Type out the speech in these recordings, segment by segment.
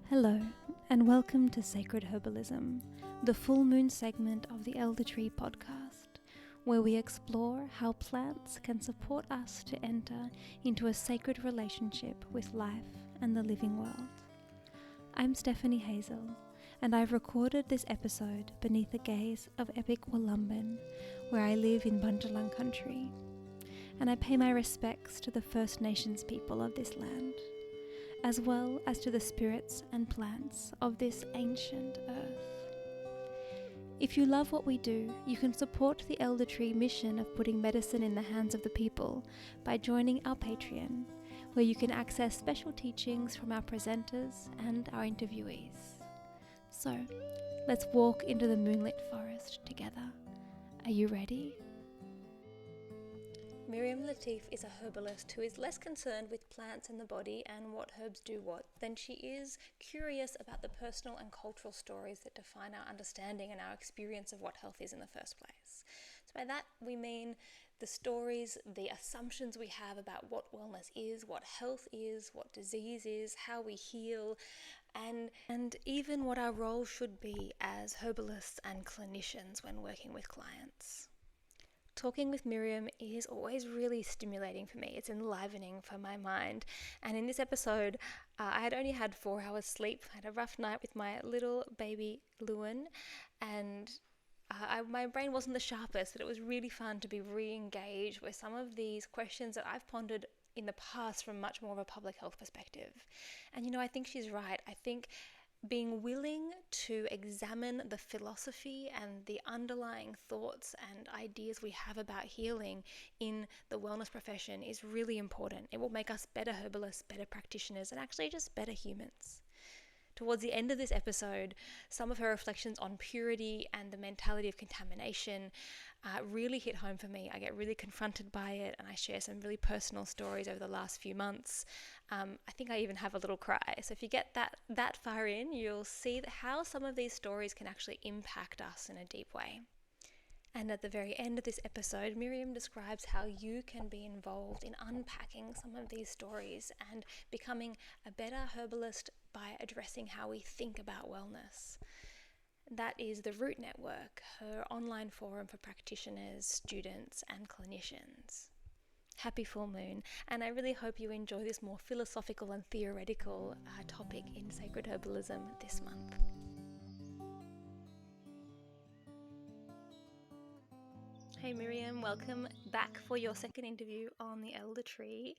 Hello, and welcome to Sacred Herbalism, the full moon segment of the Elder Tree podcast, where we explore how plants can support us to enter into a sacred relationship with life and the living world. I'm Stephanie Hazel, and I've recorded this episode beneath the gaze of epic Wollumbin, where I live in Bundjalung country, and I pay my respects to the First Nations people of this land, as well as to the spirits and plants of this ancient earth. If you love what we do, you can support the Elder Tree mission of putting medicine in the hands of the people by joining our Patreon, where you can access special teachings from our presenters and our interviewees. So, let's walk into the moonlit forest together. Are you ready? Miriam Latif is a herbalist who is less concerned with plants in the body and what herbs do what than she is curious about the personal and cultural stories that define our understanding and our experience of what health is in the first place. So by that we mean the stories, the assumptions we have about what wellness is, what health is, what disease is, how we heal, and even what our role should be as herbalists and clinicians when working with clients. Talking with Miriam is always really stimulating for me. It's enlivening for my mind. And in this episode, I had only had 4 hours sleep. I had a rough night with my little baby Lewin, and my brain wasn't the sharpest, but it was really fun to be re-engaged with some of these questions that I've pondered in the past from much more of a public health perspective. And I think she's right. I think being willing to examine the philosophy and the underlying thoughts and ideas we have about healing in the wellness profession is really important. It will make us better herbalists, better practitioners, and actually just better humans. Towards the end of this episode, some of her reflections on purity and the mentality of contamination really hit home for me. I get really confronted by it, and I share some really personal stories over the last few months. I think I even have a little cry. So if you get that far in, you'll see how some of these stories can actually impact us in a deep way. And at the very end of this episode, Miriam describes how you can be involved in unpacking some of these stories and becoming a better herbalist by addressing how we think about wellness. That is the Root Network, her online forum for practitioners, students, and clinicians. Happy full moon, and I really hope you enjoy this more philosophical and theoretical topic in Sacred Herbalism this month. Hey Miriam, welcome back for your second interview on the Elder Tree.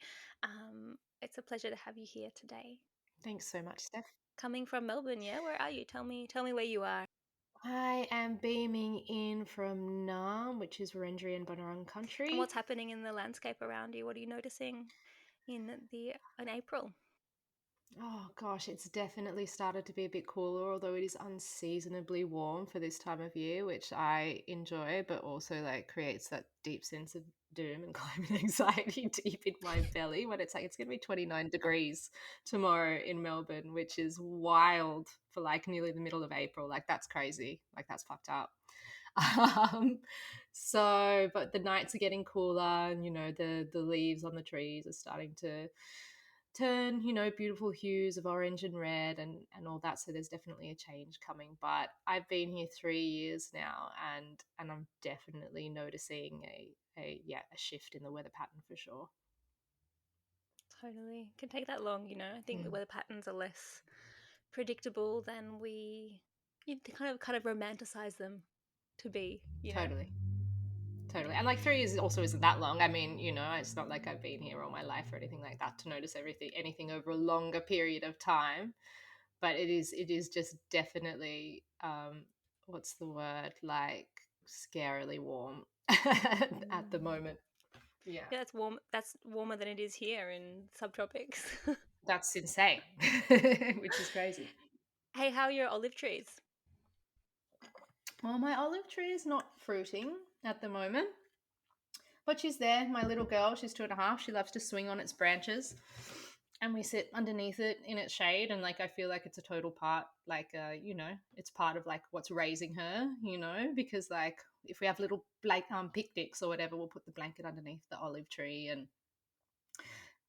It's a pleasure to have you here today. Thanks so much, Steph. Coming from Melbourne, yeah? Where are you? Tell me where you are. I am beaming in from Naarm, which is Wurundjeri and Bunurong And country. what's happening in the landscape around you? What are you noticing in April? Oh gosh, it's definitely started to be a bit cooler, although it is unseasonably warm for this time of year, which I enjoy, but also creates that deep sense of doom and climate anxiety deep in my belly when it's it's going to be 29 degrees tomorrow in Melbourne, which is wild for nearly the middle of April. That's crazy. That's fucked up. Um, but the nights are getting cooler, and the leaves on the trees are starting to turn, beautiful hues of orange and red and all that. So there's definitely a change coming. But I've been here 3 years now, and I'm definitely noticing a shift in the weather pattern for sure. Totally. It can take that long, I think the Mm. weather patterns are less predictable than you kind of romanticize them to be. Totally. And 3 years also isn't that long. I mean, it's not like I've been here all my life or anything like that to notice anything over a longer period of time. But it is just definitely what's the word? Scarily warm at the moment. Yeah. Yeah, that's warm. That's warmer than it is here in subtropics. That's insane. Which is crazy. Hey, how are your olive trees? Well, my olive tree is not fruiting at the moment. But she's there, my little girl. She's 2.5. She loves to swing on its branches, and we sit underneath it in its shade. And I feel like it's a total part, it's part of what's raising her, because if we have little picnics or whatever, we'll put the blanket underneath the olive tree, and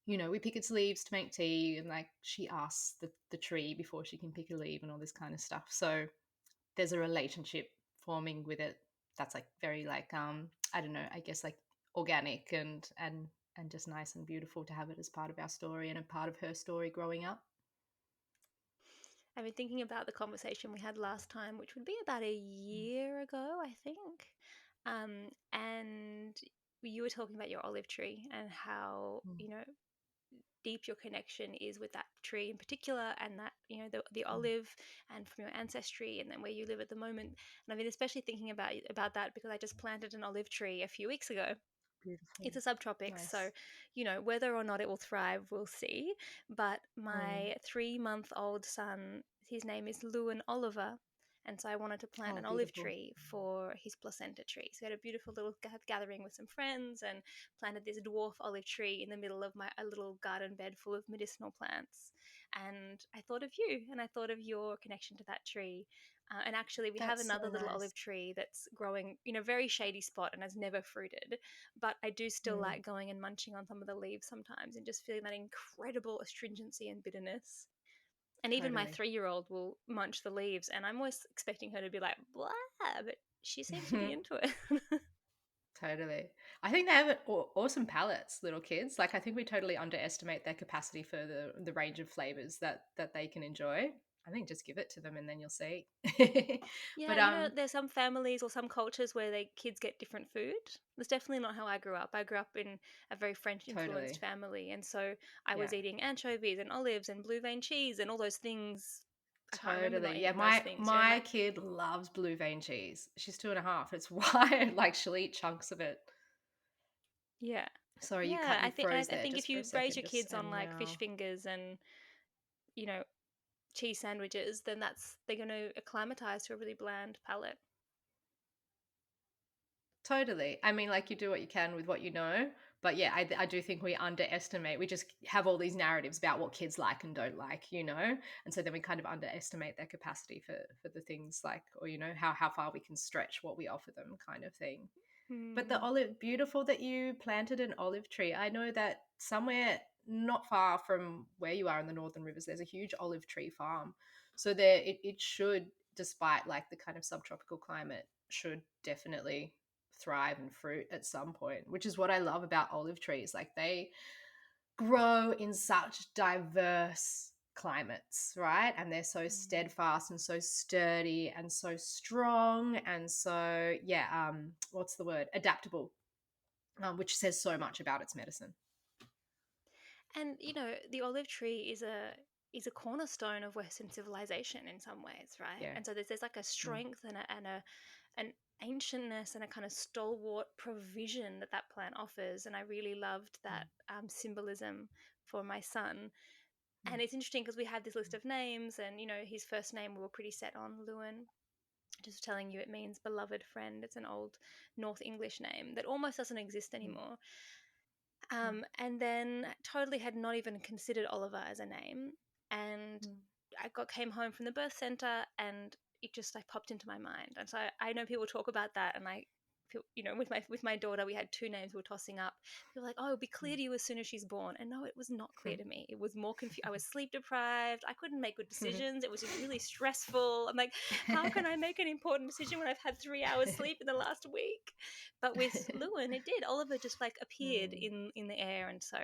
we pick its leaves to make tea, and like she asks the tree before she can pick a leaf and all this kind of stuff. So there's a relationship forming with it that's like very like I don't know, I guess like organic and just nice and beautiful to have it as part of our story and a part of her story growing up. I've been thinking about the conversation we had last time, which would be about a year ago, I think. And you were talking about your olive tree and how, Mm, deep your connection is with that tree in particular, and that, the mm, olive, and from your ancestry, and then where you live at the moment. And I've been especially thinking about that because I just planted an olive tree a few weeks ago. beautiful. It's a subtropic, so Nice. whether or not it will thrive, we'll see. But Mm. my 3-month-old son, his name is Lewin Oliver, and so I wanted to plant Oh, an olive beautiful. tree for his placenta tree. So we had a beautiful little gathering with some friends and planted this dwarf olive tree in the middle of a little garden bed full of medicinal plants. And I thought of you, and I thought of your connection to that tree. And actually, we have That's so another little nice. olive tree that's growing in a very shady spot and has never fruited, but I do still Mm, like going and munching on some of the leaves sometimes and just feeling that incredible astringency and bitterness. And even my totally. 3-year-old will munch the leaves, and I'm always expecting her to be like, blah, but she seems to be into it. Totally. I think they have awesome palates, little kids. Like I think we totally underestimate their capacity for the range of flavors that they can enjoy. I think just give it to them and then you'll see. Yeah, But there's some families or some cultures where kids get different food. That's definitely not how I grew up. I grew up in a very French influenced totally. family, and so I Yeah. was eating anchovies and olives and blue vein cheese and all those things. I can't remember not Totally. Yeah, eating those things, my like, kid loves blue vein cheese. She's 2.5. It's why like she'll eat chunks of it. yeah. Sorry, Yeah, you froze I there think if just for a you raise second, your just kids on and like fish now. fingers and, you know, cheese sandwiches, then they're going to acclimatize to a really bland palate. Totally. I mean, like you do what you can with what you know. But yeah, I do think we underestimate. We just have all these narratives about what kids like and don't like. And so then we kind of underestimate their capacity for the things like, or, how far we can stretch what we offer them kind of thing. But the Hmm. olive, beautiful that you planted an olive tree. I know that somewhere not far from where you are in the Northern Rivers, there's a huge olive tree farm. So there, it should, despite like the kind of subtropical climate, should definitely thrive and fruit at some point, which is what I love about olive trees. Like they grow in such diverse climates, right? And they're so Mm. steadfast and so sturdy and so strong and so yeah, what's the word? Adaptable, which says so much about its medicine. And the olive tree is a cornerstone of Western civilization in some ways, right? Yeah. And so there's like a Mm, strength and an ancientness and a kind of stalwart provision that plant offers. And I really loved mm, that symbolism for my son. mm, And it's interesting because we had this list of names, and his first name we were pretty set on, Lewin. Just telling you, it means beloved friend. It's an old North English name that almost doesn't exist mm, anymore. mm, And then totally had not even considered Oliver as a name. And mm, came home from the birth center, and it just like popped into my mind. And so I know people talk about that, and I feel, with my daughter, we had two names we were tossing up. People were like, oh, it'll be clear to you as soon as she's born. And no, it was not clear mm. to me. It was more confused. I was sleep deprived. I couldn't make good decisions. It was just really stressful. I'm like, how can I make an important decision when I've had 3 hours sleep in the last week? But with Lewin, it did. Oliver just like appeared Mm, in the air, and so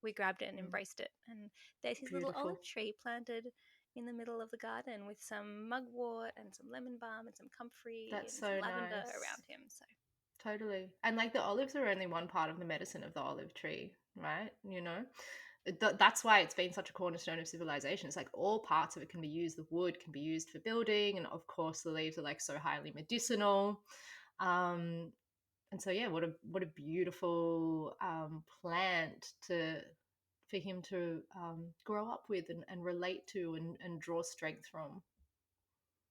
we grabbed it and mm. embraced it. And there's his little Beautiful. olive tree planted in the middle of the garden with some mugwort and some lemon balm and some comfrey That's and some so lavender nice. around him. So Totally. And like the olives are only one part of the medicine of the olive tree, right? That's why it's been such a cornerstone of civilization. It's like all parts of it can be used. The wood can be used for building, and of course the leaves are like so highly medicinal. Um, and so yeah, what a beautiful plant to for him to grow up with and relate to and draw strength from.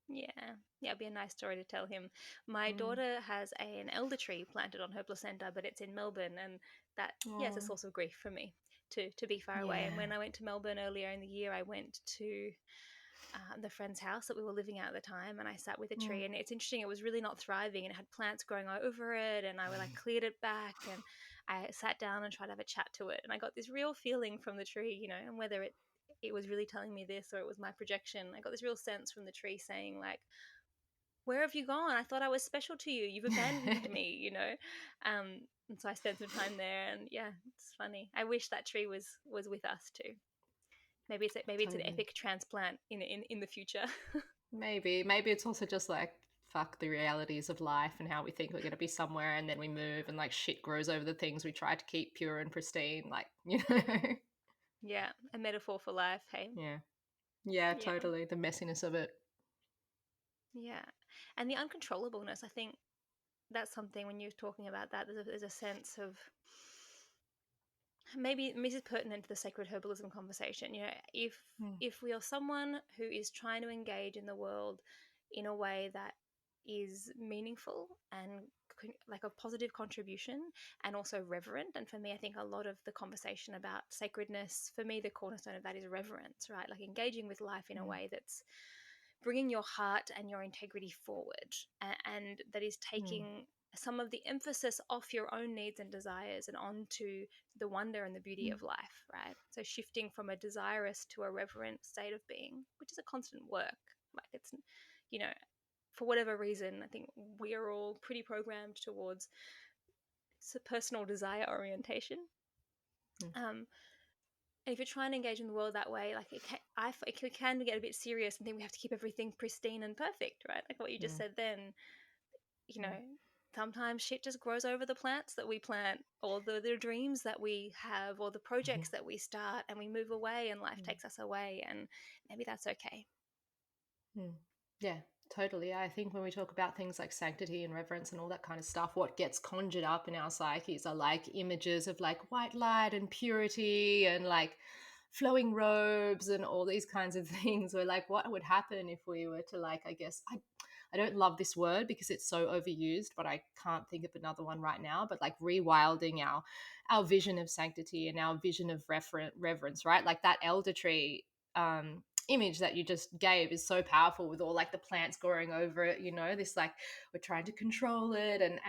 yeah, it'd be a nice story to tell him. My Mm. daughter has an elder tree planted on her placenta, but it's in Melbourne, and that, yeah, it's a Oh, source of grief for me to be far away. And yeah. when I went to Melbourne earlier in the year, I went to the friend's house that we were living at the time, and I sat with a tree, Mm. and it's interesting, it was really not thriving, and it had plants growing over it, and I would like cleared it back, and I sat down and tried to have a chat to it, and I got this real feeling from the tree, you know, and whether it was really telling me this or it was my projection, I got this real sense from the tree saying like, where have you gone? I thought I was special to you. You've abandoned me, you know. And so I spent some time there, and yeah, it's funny. I wish that tree was with us too. Maybe it's an Totally. epic transplant in the future. Maybe it's also just like fuck the realities of life and how we think we're going to be somewhere, and then we move and like shit grows over the things we try to keep pure and pristine, like, you know. Yeah, a metaphor for life. Hey, Yeah. Yeah, yeah, totally. The messiness of it. yeah, and the uncontrollableness. I think that's something when you're talking about that. There's a sense of maybe this is pertinent to the sacred herbalism conversation. You know, Mm, if we are someone who is trying to engage in the world in a way that is meaningful and like a positive contribution and also reverent, and for me I think a lot of the conversation about sacredness, for me the cornerstone of that is reverence, right? Like engaging with life in a mm, way that's bringing your heart and your integrity forward, and that is mm, taking some of the emphasis off your own needs and desires and onto the wonder and the beauty mm, of life, right? So shifting from a desirous to a reverent state of being, which is a constant work. Like it's, you know, for whatever reason, I think we are all pretty programmed towards personal desire orientation. mm, Um, and if you're trying to engage in the world that way, like it can get a bit serious and think we have to keep everything pristine and perfect, right? Like what you just mm, said then, you mm, know, sometimes shit just grows over the plants that we plant, or the dreams that we have, or the mhm, projects that we start, and we move away and life mm, takes us away. And maybe that's okay. mm. Yeah, totally. I think when we talk about things like sanctity and reverence and all that kind of stuff, what gets conjured up in our psyches are like images of like white light and purity and like flowing robes and all these kinds of things. Where like, what would happen if we were to like, I guess, I don't love this word because it's so overused, but I can't think of another one right now. But like rewilding our vision of sanctity and our vision of reverence, right? Like that elder tree image that you just gave is so powerful with all like the plants growing over it, you know, this like we're trying to control it and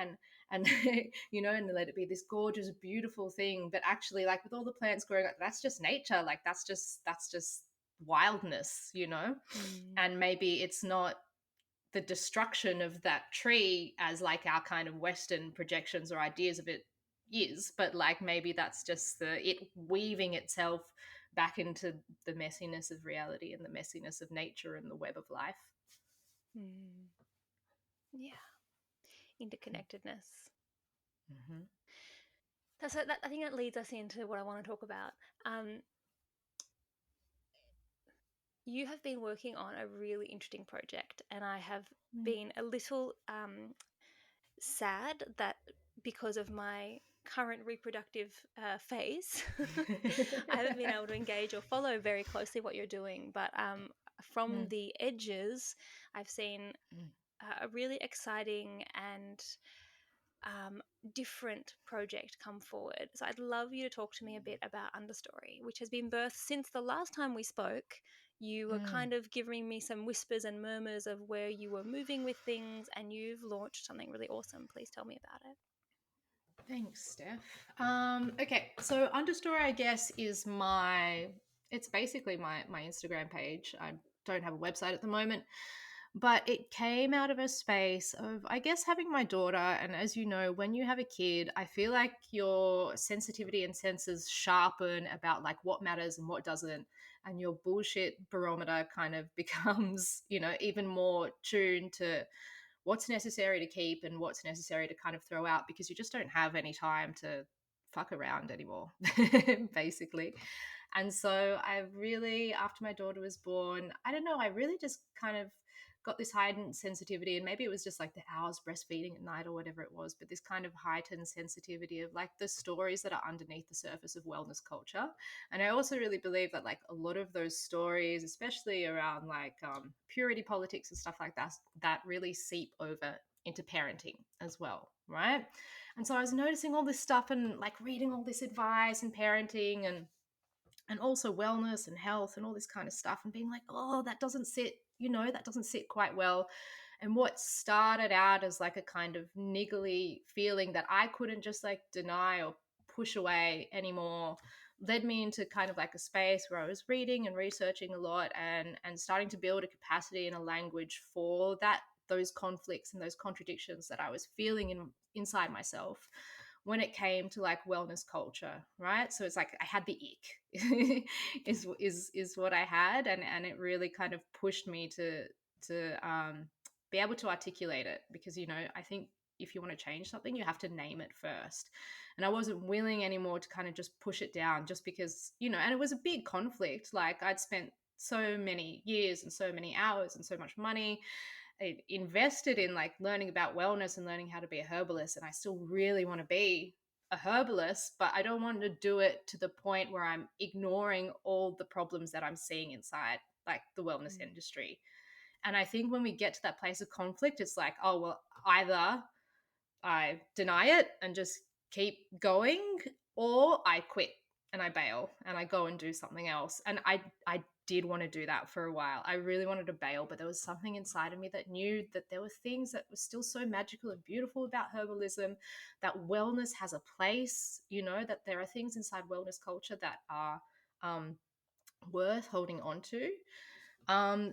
you know, and let it be this gorgeous beautiful thing, but actually like with all the plants growing up, that's just nature, like that's just wildness, you know. Mm. And maybe it's not the destruction of that tree as like our kind of western projections or ideas of it is, but like maybe that's just the it weaving itself back into the messiness of reality and the messiness of nature and the web of life. Mm. Yeah, interconnectedness. Mm-hmm. I think that leads us into what I want to talk about. Um, you have been working on a really interesting project, and I have been a little sad that because of my current reproductive phase, I haven't been able to engage or follow very closely what you're doing. But from Mm, the edges, I've seen mm, a really exciting and different project come forward. So I'd love you to talk to me a bit about Understory, which has been birthed since the last time we spoke. You were mm. kind of giving me some whispers and murmurs of where you were moving with things, and you've launched something really awesome. Please tell me about it. Thanks, Steph. Okay, so Understory, I guess, is it's basically my Instagram page. I don't have a website at the moment, but it came out of a space of, I guess, having my daughter. And as you know, when you have a kid, I feel like your sensitivity and senses sharpen about like what matters and what doesn't. And your bullshit barometer kind of becomes, you know, even more tuned to what's necessary to keep and what's necessary to kind of throw out, because you just don't have any time to fuck around anymore, basically. And so I really, after my daughter was born, I don't know, I really just kind of got this heightened sensitivity. And maybe it was just like the hours breastfeeding at night or whatever it was, but this kind of heightened sensitivity of like the stories that are underneath the surface of wellness culture. And I also really believe that like a lot of those stories, especially around like purity politics and stuff like that, that really seep over into parenting as well, right? And so I was noticing all this stuff and like reading all this advice and parenting and also wellness and health and all this kind of stuff, and being like, oh, that doesn't sit, you know, that doesn't sit quite well. And what started out as like a kind of niggly feeling that I couldn't just like deny or push away anymore, led me into kind of like a space where I was reading and researching a lot, and starting to build a capacity and a language for those conflicts and those contradictions that I was feeling inside myself when it came to like wellness culture, right? So it's like I had the ick is what I had, and it really kind of pushed me to be able to articulate it, because I think if you want to change something, you have to name it first. And I wasn't willing anymore to kind of just push it down, just because, and it was a big conflict. Like, I'd spent so many years and so many hours and so much money invested in like learning about wellness and learning how to be a herbalist, and I still really want to be a herbalist, but I don't want to do it to the point where I'm ignoring all the problems that I'm seeing inside like the wellness industry. And I think when we get to that place of conflict, it's like, oh well, either I deny it and just keep going, or I quit and I bail and I go and do something else. And I did want to do that for a while. I really wanted to bail, but there was something inside of me that knew that there were things that were still so magical and beautiful about herbalism, that wellness has a place, that there are things inside wellness culture that are worth holding on to.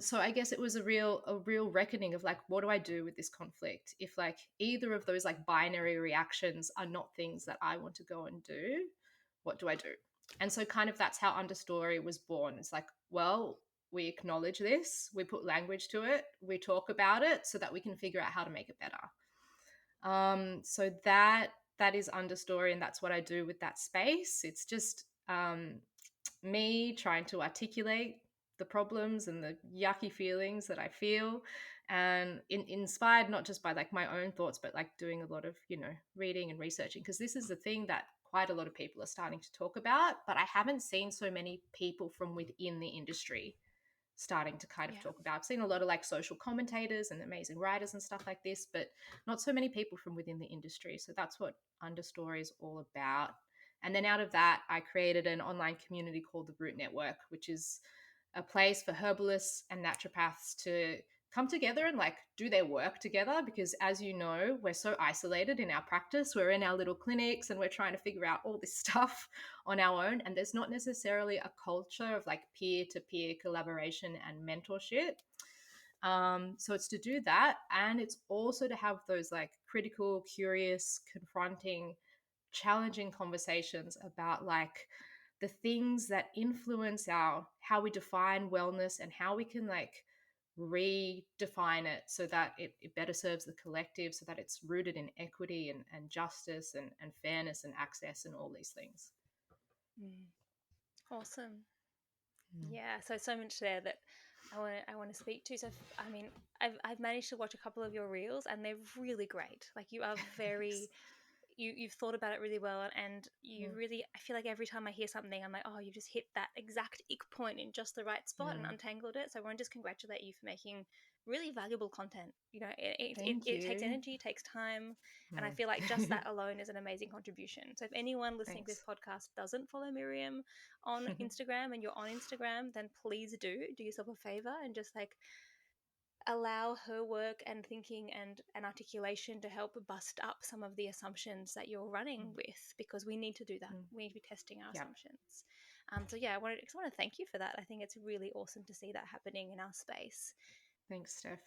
So I guess it was a real reckoning of like, what do I do with this conflict? If like either of those like binary reactions are not things that I want to go and do, what do I do? And so kind of that's how Understory was born. It's like, well, we acknowledge this, we put language to it, we talk about it so that we can figure out how to make it better. So that is Understory, and that's what I do with that space. It's just me trying to articulate the problems and the yucky feelings that I feel, and inspired not just by like my own thoughts, but like doing a lot of reading and researching, because this is the thing that quite a lot of people are starting to talk about, but I haven't seen so many people from within the industry starting to kind of talk about. I've seen a lot of like social commentators and amazing writers and stuff like this, but not so many people from within the industry. So that's what Understory is all about. And then out of that, I created an online community called the Root Network, which is a place for herbalists and naturopaths to come together and like do their work together, because as you know, we're so isolated in our practice. We're in our little clinics and we're trying to figure out all this stuff on our own, and there's not necessarily a culture of like peer-to-peer collaboration and mentorship. So it's to do that, and it's also to have those like critical, curious, confronting, challenging conversations about like the things that influence how we define wellness, and how we can like redefine it so that it better serves the collective, so that it's rooted in equity and justice and fairness and access and all these things. Awesome. Yeah, so much there that I want to speak to. So I mean, I've managed to watch a couple of your reels, and they're really great. Like, you are very you've thought about it really well, and you really, I feel like every time I hear something, I'm like, oh, you just hit that exact ick point in just the right spot and untangled it. So I want to just congratulate you for making really valuable content. Thank It takes you. energy, takes time, and I feel like just that alone is an amazing contribution. So if anyone listening to this Thanks. podcast doesn't follow Miriam on Instagram, and you're on Instagram, then please do yourself a favor and just like allow her work and thinking and articulation to help bust up some of the assumptions that you're running with, because we need to do that. We need to be testing our assumptions. So yeah, I just want to thank you for that. I think it's really awesome to see that happening in our space. Thanks, Steph.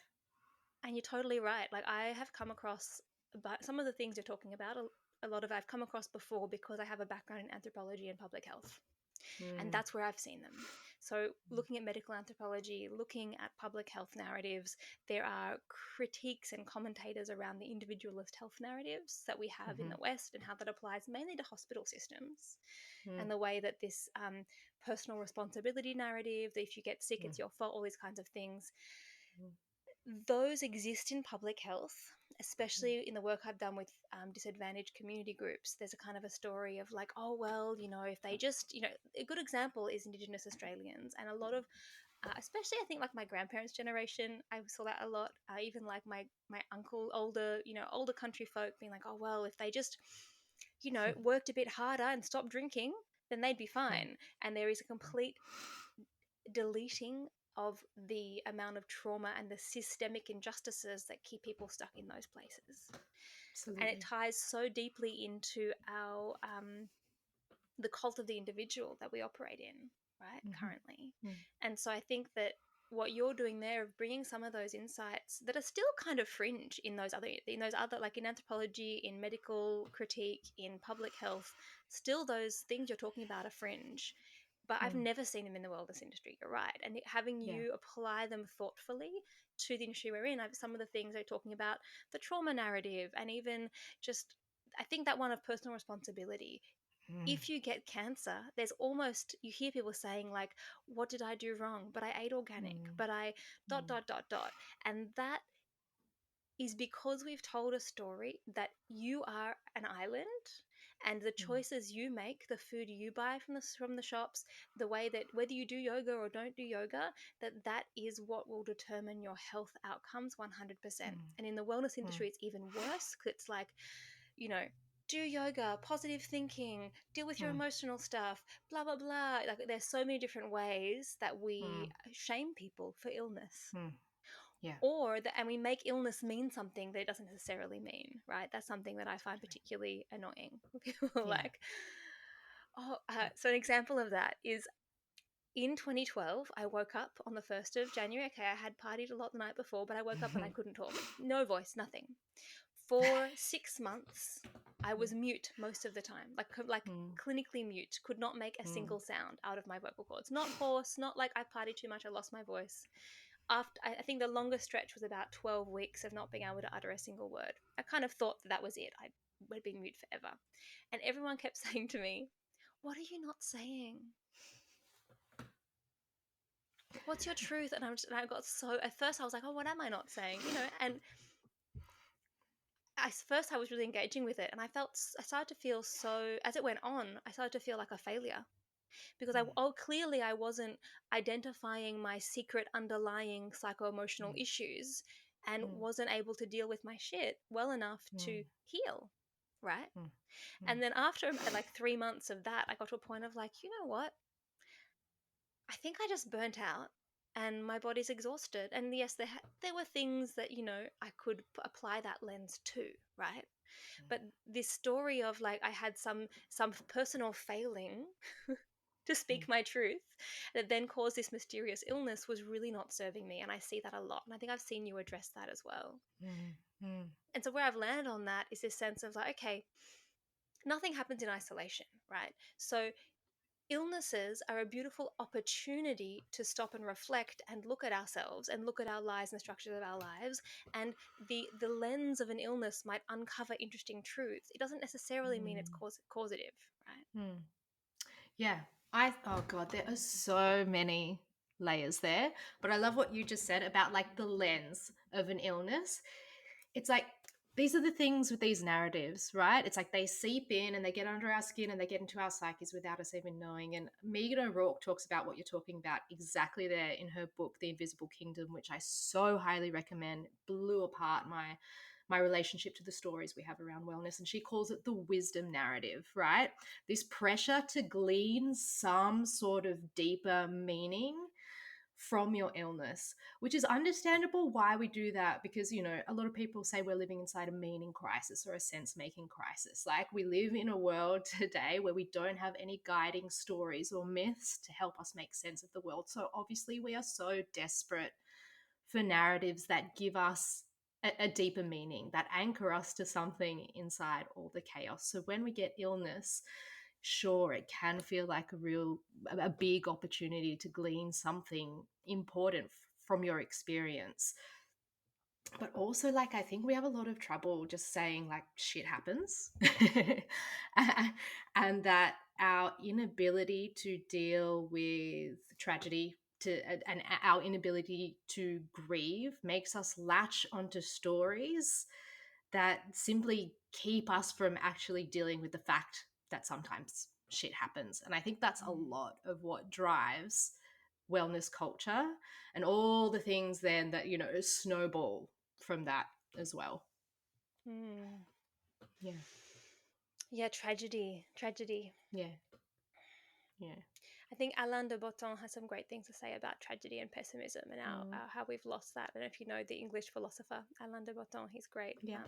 And you're totally right. Like, I have come across, but some of the things you're talking about, a lot of I've come across before, because I have a background in anthropology and public health. And that's where I've seen them. So looking at medical anthropology, looking at public health narratives, there are critiques and commentators around the individualist health narratives that we have in the West, and how that applies mainly to hospital systems, and the way that this personal responsibility narrative, that if you get sick, it's your fault, all these kinds of things, those exist in public health, especially in the work I've done with disadvantaged community groups. There's a kind of a story of like, oh, well, if they just, a good example is Indigenous Australians, and a lot of, especially I think like my grandparents' generation, I saw that a lot. Even like my uncle, older country folk being like, oh, well, if they just, worked a bit harder and stopped drinking, then they'd be fine. And there is a complete deleting of the amount of trauma and the systemic injustices that keep people stuck in those places. Absolutely. And it ties so deeply into the cult of the individual that we operate in, right, Mhm. currently. Mm. And so I think that what you're doing there of bringing some of those insights that are still kind of fringe in those other like in anthropology, in medical critique, in public health, still those things you're talking about are fringe, but I've Mm. never seen them in the wellness industry. You're right. And having Yeah. you apply them thoughtfully to the industry we're in, some of the things they're talking about, the trauma narrative, and even just, I think that one of personal responsibility. Mm. If you get cancer, there's almost, you hear people saying, like, what did I do wrong? But I ate organic, Mm. but I dot, Mm. dot, dot, dot. And that is because we've told a story that you are an island, and the Mm. choices you make, the food you buy from the shops, the way that whether you do yoga or don't do yoga, that is what will determine your health outcomes 100%. Mm. And in the wellness Mm. industry, it's even worse. It's like, you know, do yoga, positive thinking, deal with your Mm. emotional stuff, blah blah blah. Like there's so many different ways that we Mm. shame people for illness, Mm. Yeah. or that, and we make illness mean something that it doesn't necessarily mean, right? That's something that I find Totally. particularly annoying. People are Yeah. like, oh, Yeah. so an example of that is in 2012, I woke up on the 1st of January. Okay, I had partied a lot the night before, but I woke up and I couldn't talk. No voice, nothing. For 6 months, I was mute most of the time, like Mm. clinically mute, could not make a Mm. single sound out of my vocal cords. Not hoarse, not like I partied too much, I lost my voice. After, I think the longest stretch was about 12 weeks of not being able to utter a single word. I kind of thought that was it. I would be mute forever. And everyone kept saying to me, what are you not saying? What's your truth? And I got so, at first I was like, oh, what am I not saying? And first I was really engaging with it, and I started to feel, so as it went on, I started to feel like a failure, because Mm. clearly I wasn't identifying my secret underlying psycho-emotional Mm. issues, and Mm. wasn't able to deal with my shit well enough Mm. to heal, right? Mm. Mm. And then after like 3 months of that, I got to a point of like, you know what? I think I just burnt out and my body's exhausted. And yes, there were things that, I could apply that lens to, right? But this story of like I had some personal failing to Mm. speak my truth that then caused this mysterious illness was really not serving me. And I see that a lot. And I think I've seen you address that as well. Mm. Mm. And so where I've landed on that is this sense of like, okay, nothing happens in isolation, right? So illnesses are a beautiful opportunity to stop and reflect and look at ourselves and look at our lives and the structures of our lives. And the lens of an illness might uncover interesting truths. It doesn't necessarily mean it's Mm. causative, right? Mm. Yeah. Oh God, there are so many layers there. But I love what you just said about like the lens of an illness. It's like these are the things with these narratives, right? It's like they seep in and they get under our skin and they get into our psyches without us even knowing. And Megan O'Rourke talks about what you're talking about exactly there in her book, The Invisible Kingdom, which I so highly recommend. Blew apart my relationship to the stories we have around wellness. And she calls it the wisdom narrative, right? This pressure to glean some sort of deeper meaning from your illness, which is understandable why we do that, because a lot of people say we're living inside a meaning crisis or a sense making crisis. Like, we live in a world today where we don't have any guiding stories or myths to help us make sense of the world, so obviously we are so desperate for narratives that give us a deeper meaning, that anchor us to something inside all the chaos. So when we get illness, sure, it can feel like a big opportunity to glean something important from your experience. But also, like, I think we have a lot of trouble just saying like shit happens and that our inability to deal with tragedy and our inability to grieve makes us latch onto stories that simply keep us from actually dealing with the fact that sometimes shit happens. And I think that's a lot of what drives wellness culture and all the things then that, snowball from that as well. Mm. Yeah. Yeah, tragedy. Yeah. Yeah. I think Alain de Botton has some great things to say about tragedy and pessimism and Mm. how we've lost that. And if you know the English philosopher Alain de Botton, he's great. Yeah.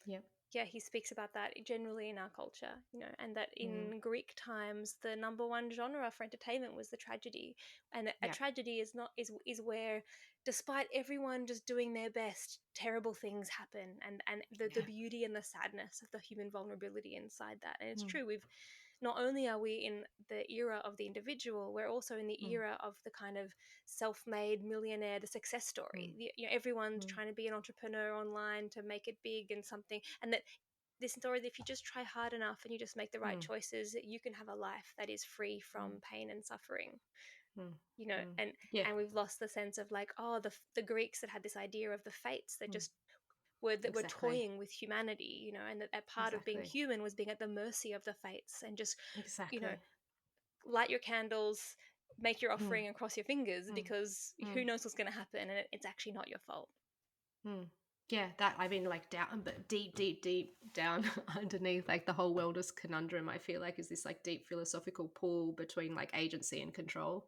Yeah. yeah, he speaks about that generally in our culture, and that Mm. in Greek times, the number one genre for entertainment was the tragedy. And a Yeah. tragedy is where, despite everyone just doing their best, terrible things happen, and the Yeah. beauty and the sadness of the human vulnerability inside that. And it's Mm. true, we've not only are we in the era of the individual, we're also in the Mm. era of the kind of self-made millionaire, the success Mm. story. Everyone's Mm. trying to be an entrepreneur online to make it big and something, and that this story that if you just try hard enough and you just make the right Mm. choices, you can have a life that is free Mm. from pain and suffering. Mm. Mm. And Yeah. we've lost the sense of like, oh, the Greeks that had this idea of the fates that Mm. just were Exactly. toying with humanity, and that part of being Exactly. human was being at the mercy of the fates, and just you know Exactly. light your candles, make your Mm. offering, and cross your fingers, Mm. because who Mm. knows what's going to happen, and it's actually not your fault. Mm. Yeah, that I mean, like down, but deep, deep, deep down underneath, like the whole wellness conundrum, I feel like is this like deep philosophical pull between like agency and control,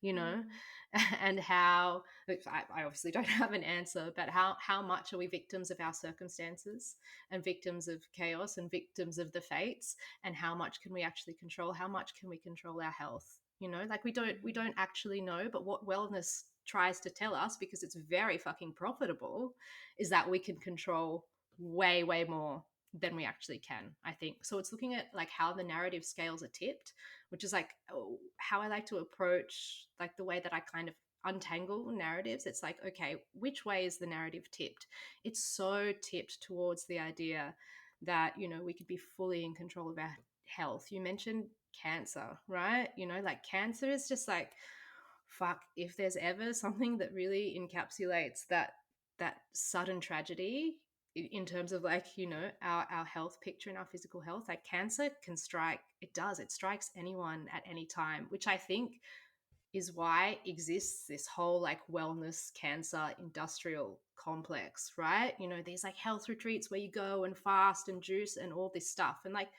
you know, Mm. and how I obviously don't have an answer, but how much are we victims of our circumstances and victims of chaos and victims of the fates, and how much can we actually control? How much can we control our health? You know, like we don't actually know, but what wellness tries to tell us, because it's very fucking profitable, is that we can control way, way more than we actually can, I think. So it's looking at like how the narrative scales are tipped, which is like how I like to approach like the way that I kind of untangle narratives. It's like, okay, which way is the narrative tipped? It's so tipped towards the idea that, we could be fully in control of our health. You mentioned cancer, right? Like cancer is just like, fuck, if there's ever something that really encapsulates that sudden tragedy in terms of like, our health picture and our physical health, like cancer can strike, it strikes anyone at any time, which I think is why exists this whole like wellness cancer industrial complex, right? These like health retreats where you go and fast and juice and all this stuff. And like,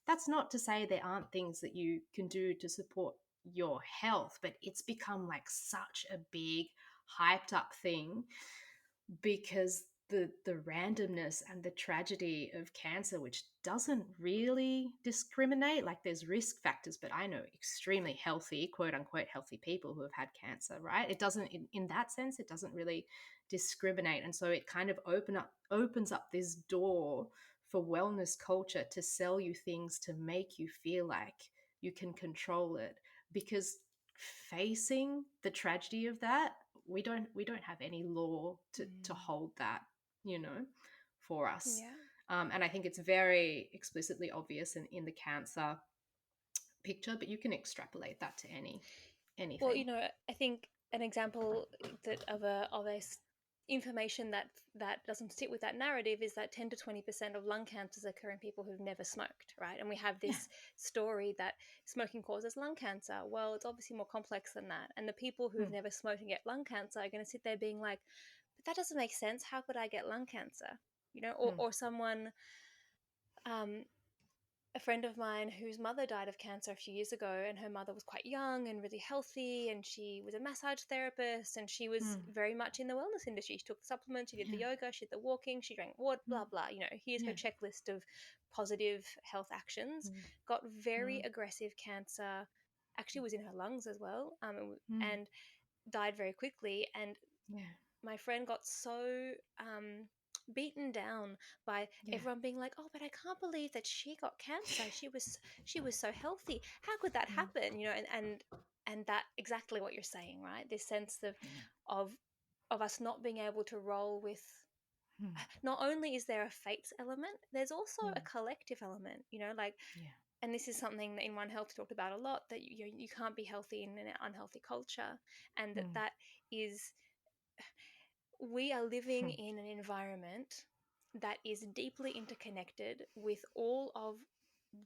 that's not to say there aren't things that you can do to support your health, but it's become like such a big hyped up thing because the randomness and the tragedy of cancer, which doesn't really discriminate, like there's risk factors, but I know extremely healthy, quote unquote healthy people who have had cancer, right? It doesn't, in that sense, it doesn't really discriminate. And so it kind of opens up this door for wellness culture to sell you things to make you feel like you can control it, because facing the tragedy of that, we don't have any law to Mm. hold that, you know, for us. Yeah. And I think it's very explicitly obvious in the cancer picture, but you can extrapolate that to Well, anything. I think an example that of information that doesn't sit with that narrative is that 10 to 20% of lung cancers occur in people who've never smoked, right? And we have Yeah. this story that smoking causes lung cancer. Well, it's obviously more complex than that. And the people who've Mm, never smoked and get lung cancer are going to sit there being like, but that doesn't make sense. How could I get lung cancer? Or mm, or someone, um, a friend of mine whose mother died of cancer a few years ago, and her mother was quite young and really healthy, and she was a massage therapist, and she was mm, very much in the wellness industry. She took the supplements, she did the yeah. yoga, she did the walking, she drank water, Mm, blah blah. Here's her yeah. checklist of positive health actions. Mm, Got very mm, aggressive cancer, actually was in her lungs as well, mm, and died very quickly. And yeah. my friend got so beaten down by Yeah. everyone being like, "Oh, but I can't believe that she got cancer. She was so healthy. How could that Mm, happen?" And that exactly what you're saying, right? This sense yeah. of of us not being able to roll with. Mm, Not only is there a fates element, there's also mm, a collective element. Like, yeah. and this is something that in One Health talked about a lot, that you can't be healthy in an unhealthy culture, and that Mm, that is, we are living mm, in an environment that is deeply interconnected with all of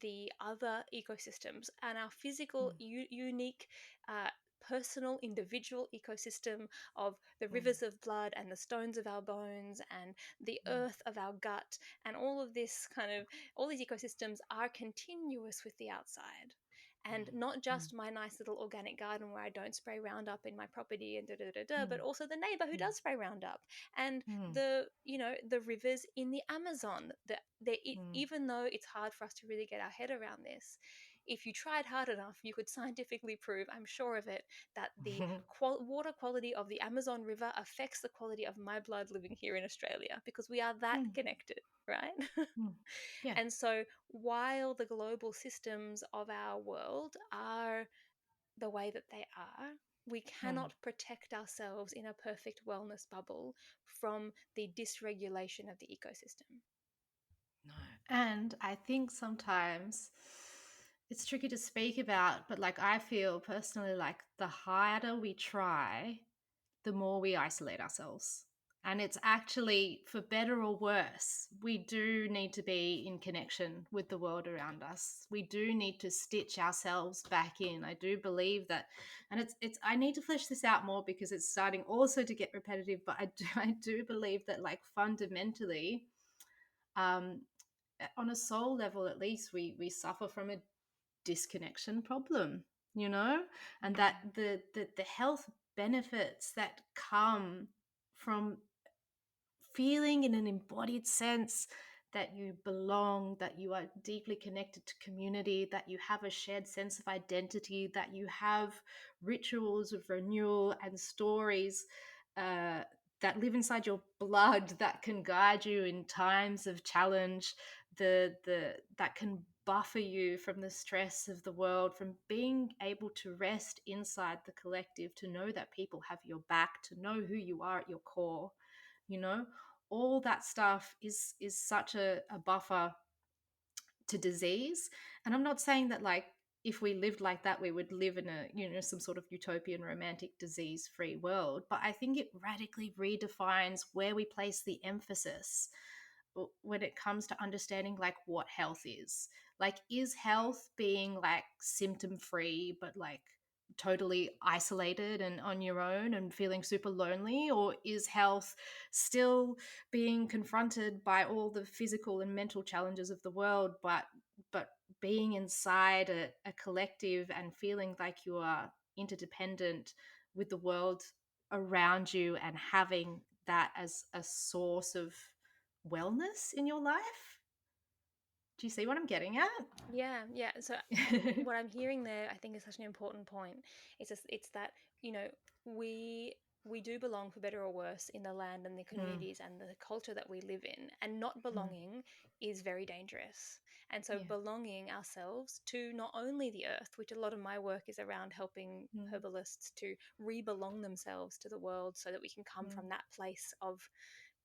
the other ecosystems, and our physical, mm, unique, uh, personal, individual ecosystem of the mm, rivers of blood and the stones of our bones and the mm, earth of our gut, and all of this all these ecosystems are continuous with the outside. And not just my nice little organic garden where I don't spray Roundup in my property and but mm, also the neighbor who mm, does spray Roundup, and mm, the rivers in the Amazon. mm, Even though it's hard for us to really get our head around this, if you tried hard enough, you could scientifically prove, I'm sure of it, that the mm. water quality of the Amazon River affects the quality of my blood living here in Australia, because we are that Mm, connected, right? mm. Yeah. And so, while the global systems of our world are the way that they are, we Mm. cannot protect ourselves in a perfect wellness bubble from the dysregulation of the ecosystem. No. And I think sometimes it's tricky to speak about, but like I feel personally like the harder we try, the more we isolate ourselves. And it's actually, for better or worse, we do need to be in connection with the world around us. We do need to stitch ourselves back in. I do believe that, and I need to flesh this out more because it's starting also to get repetitive. But I do believe that, like, fundamentally, um, on a soul level, at least, we suffer from a disconnection problem, you know, and that Mm. the health benefits that come from feeling in an embodied sense that you belong, that you are deeply connected to community, that you have a shared sense of identity, that you have rituals of renewal and stories uh, that live inside your blood that can guide you in times of challenge, the that can buffer you from the stress of the world, from being able to rest inside the collective, to know that people have your back, to know who you are at your core, you know, all that stuff is such a buffer to disease. And I'm not saying that, like, if we lived like that we would live in a, you know, some sort of utopian romantic disease free world, but I think it radically redefines where we place the emphasis when it comes to understanding, like, what health is. Like, is health being like symptom free but like totally isolated and on your own and feeling super lonely, or is health still being confronted by all the physical and mental challenges of the world, but being inside a collective and feeling like you are interdependent with the world around you and having that as a source of wellness in your life? Do you see what I'm getting at? Yeah, yeah. So what I'm hearing there, I think, is such an important point. It's that, you know, we we do belong, for better or worse, in the land and the Mm, communities and the culture that we live in, and not mm, belonging is very dangerous. And so yeah. belonging ourselves to not only the earth, which a lot of my work is around helping Mm, herbalists to re-belong themselves to the world, so that we can come mm, from that place of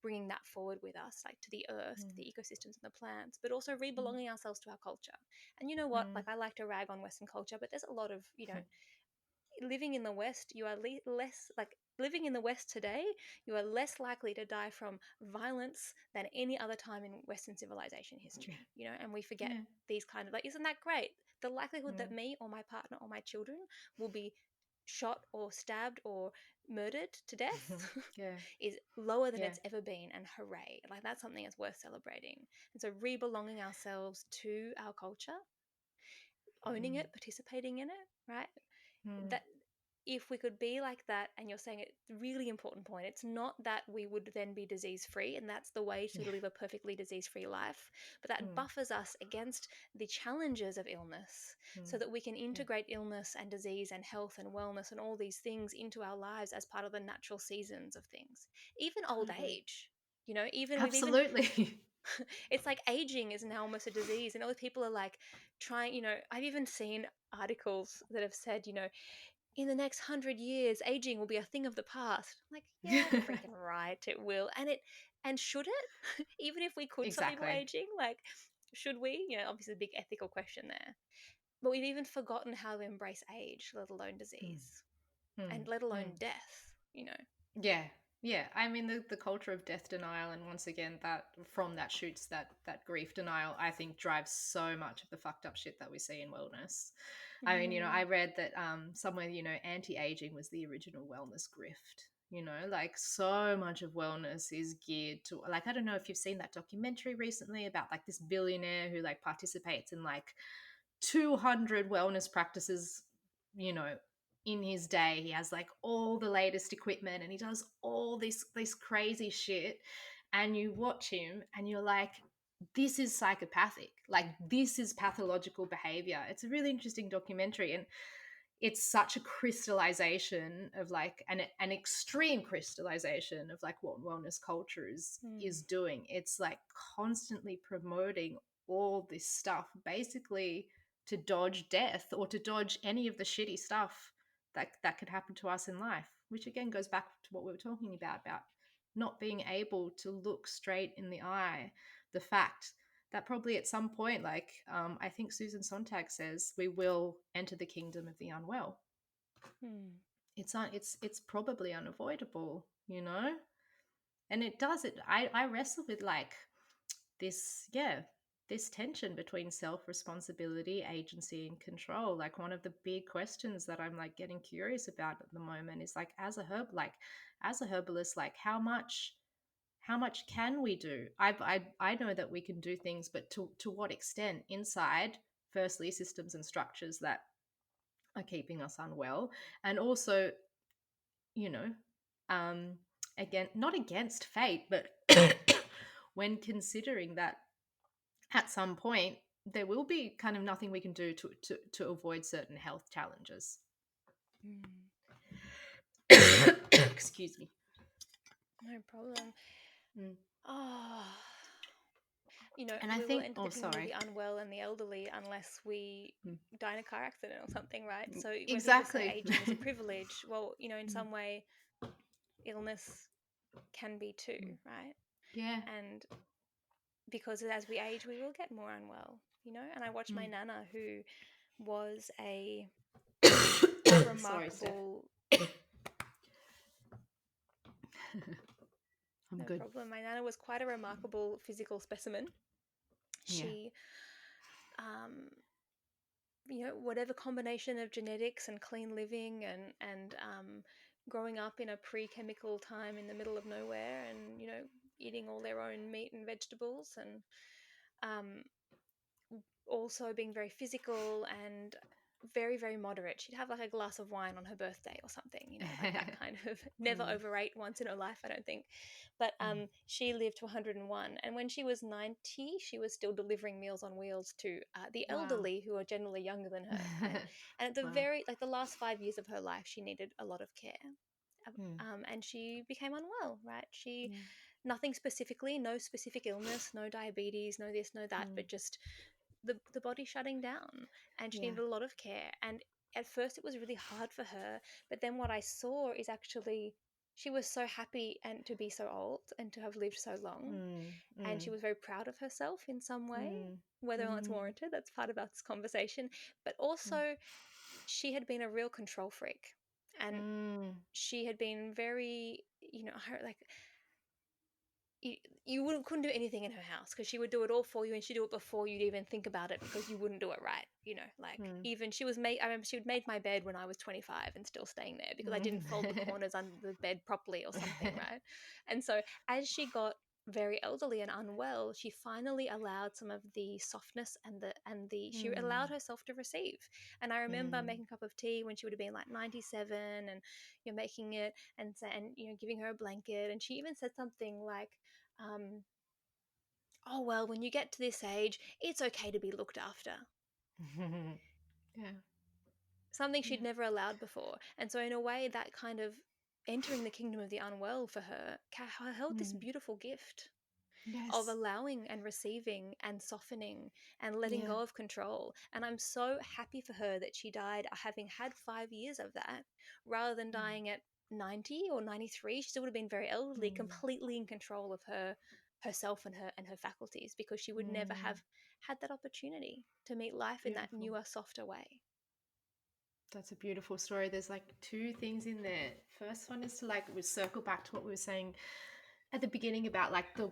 bringing that forward with us, like to the earth, to mm, the ecosystems and the plants, but also mm, re-belonging ourselves to our culture. And you know what? mm. Like, I like to rag on Western culture, but there's a lot of, living in the West, you are less like living in the West today, you are less likely to die from violence than any other time in Western civilization Yeah. history, and we forget Yeah. these kind of, like, isn't that great? The likelihood that Mm. me or my partner or my children will be shot or stabbed or murdered to death Yeah. is lower than Yeah. it's ever been, and hooray, like, that's something that's worth celebrating. And so re-belonging ourselves to our culture, owning Mm, it, participating in it, right? mm, That, if we could be like that, and you're saying it, really important point, it's not that we would then be disease free, and that's the way to yeah. live a perfectly disease free life, but that Mm, buffers us against the challenges of illness, so mm, that we can yeah. integrate illness and disease and health and wellness and all these things into our lives as part of the natural seasons of things. Even old Totally. age, even we've even Absolutely. it's like aging is now almost a disease, and all people are like trying, I've even seen articles that have said, in the next 100 years, aging will be a thing of the past. I'm like, yeah, freaking right, it will. And should it? Even if we could stop people Exactly. aging, like, should we? Obviously, a big ethical question there. But we've even forgotten how to embrace age, let alone Mm, disease, mm, and let mm. alone death. Yeah, yeah. I mean, the culture of death denial, and once again, that from that shoots that grief denial, I think drives so much of the fucked up shit that we see in wellness. I mean, I Mm, read that somewhere, anti-aging was the original wellness grift. Like, so much of wellness is geared to, like, I don't know if you've seen that documentary recently about, like, this billionaire who, like, participates in, like, 200 wellness practices, you know, in his day. He has like all the latest equipment and he does all this crazy shit. And you watch him and you're like, this is psychopathic. Like, this is pathological behavior. It's a really interesting documentary. And it's such a crystallization of like an extreme crystallization of like what wellness culture is doing. It's like constantly promoting all this stuff basically to dodge death or to dodge any of the shitty stuff that could happen to us in life, which again goes back to what we were talking about not being able to look straight in the eye the fact that probably at some point, like I think Susan Sontag says, we will enter the kingdom of the unwell. It's probably unavoidable, you know, and it does it. I wrestle with like this, this tension between self responsibility, agency, and control. Like one of the big questions that I'm like getting curious about at the moment is like, as a herbalist, like how much can we do? I know that we can do things, but to what extent inside, firstly, systems and structures that are keeping us unwell, and also, you know, again, not against fate, but when considering that at some point there will be kind of nothing we can do to avoid certain health challenges. Excuse me. No problem. Mm. Oh, And I we will think, enter oh, the kingdom of sorry. the unwell and the elderly unless we Mm. die in a car accident or something, right? So when people say Exactly. aging is a privilege, well, in Mm. some way, illness can be too, Mm. right? Yeah. And because as we age, we will get more unwell, And I watched my Mm. nana, who was a Sorry, Steph. remarkable. I'm No good. problem. My nana was quite a remarkable physical specimen. Yeah. She, whatever combination of genetics and clean living and growing up in a pre-chemical time in the middle of nowhere, and eating all their own meat and vegetables, and um, also being very physical and very, very moderate. She'd have like a glass of wine on her birthday or something, like that kind of never Mm. overate once in her life, I don't think. But Mm. she lived to 101. And when she was 90, she was still delivering Meals on Wheels to the Wow. elderly who are generally younger than her, right? And at the Wow. the last 5 years of her life, she needed a lot of care. Mm. And she became unwell, right? She, Yeah. nothing specifically, no specific illness, no diabetes, no this, no that, Mm. but just the body shutting down, and she Yeah. needed a lot of care. And at first it was really hard for her, but then what I saw is actually she was so happy and to be so old and to have lived so long, Mm. and she Mm. was very proud of herself in some way. Mm. Whether or not it's Mm. warranted, that's part about this conversation. But also she had been a real control freak, and Mm. she had been very, like you, couldn't do anything in her house because she would do it all for you, and she'd do it before you'd even think about it because you wouldn't do it right. Like Mm. even she was made. I remember she would made my bed when I was 25 and still staying there because I didn't fold the Mm. corners under the bed properly or something, right? And so as she got very elderly and unwell, she finally allowed some of the softness and she allowed Mm. herself to receive. And I remember Mm. making a cup of tea when she would have been like 97, and you're making it and giving her a blanket, and she even said something like, oh, well, when you get to this age, it's okay to be looked after. Yeah. Something she'd Yeah. never allowed before. And so, in a way, that kind of entering the kingdom of the unwell for her held this Mm. beautiful gift of Yes. allowing and receiving and softening and letting Yeah. go of control. And I'm so happy for her that she died having had 5 years of that rather than Mm. dying at 90 or 93. She still would have been very elderly, Mm. completely in control of herself and her faculties, because she would never Mm. have had that opportunity to meet life in that Beautiful. newer, softer way. That's a beautiful story. There's like two things in there. First one is to like we circle back to what we were saying at the beginning about like the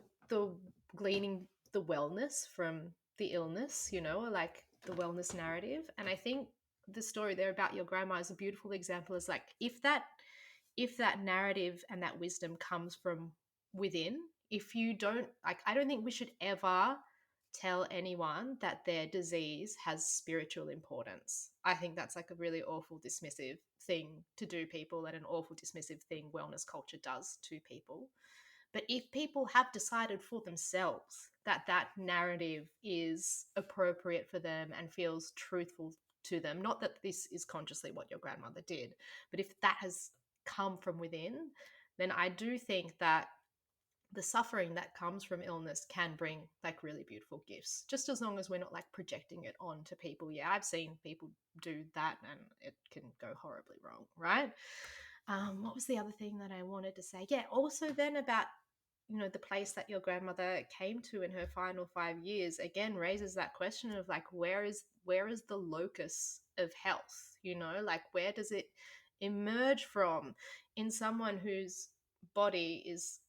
gleaning the wellness from the illness, or like the wellness narrative. And I think the story there about your grandma is a beautiful example. Is like if that narrative and that wisdom comes from within, if you don't like, I don't think we should ever tell anyone that their disease has spiritual importance. I think that's like a really awful, dismissive thing to do, people, and an awful, dismissive thing wellness culture does to people. But if people have decided for themselves that that narrative is appropriate for them and feels truthful to them, not that this is consciously what your grandmother did, but if that has come from within, then I do think that the suffering that comes from illness can bring like really beautiful gifts, just as long as we're not like projecting it onto people. Yeah, I've seen people do that and it can go horribly wrong, right? What was the other thing that I wanted to say? Yeah, also then about, the place that your grandmother came to in her final 5 years again raises that question of like, where is the locus of health? Like, where does it emerge from in someone whose body is,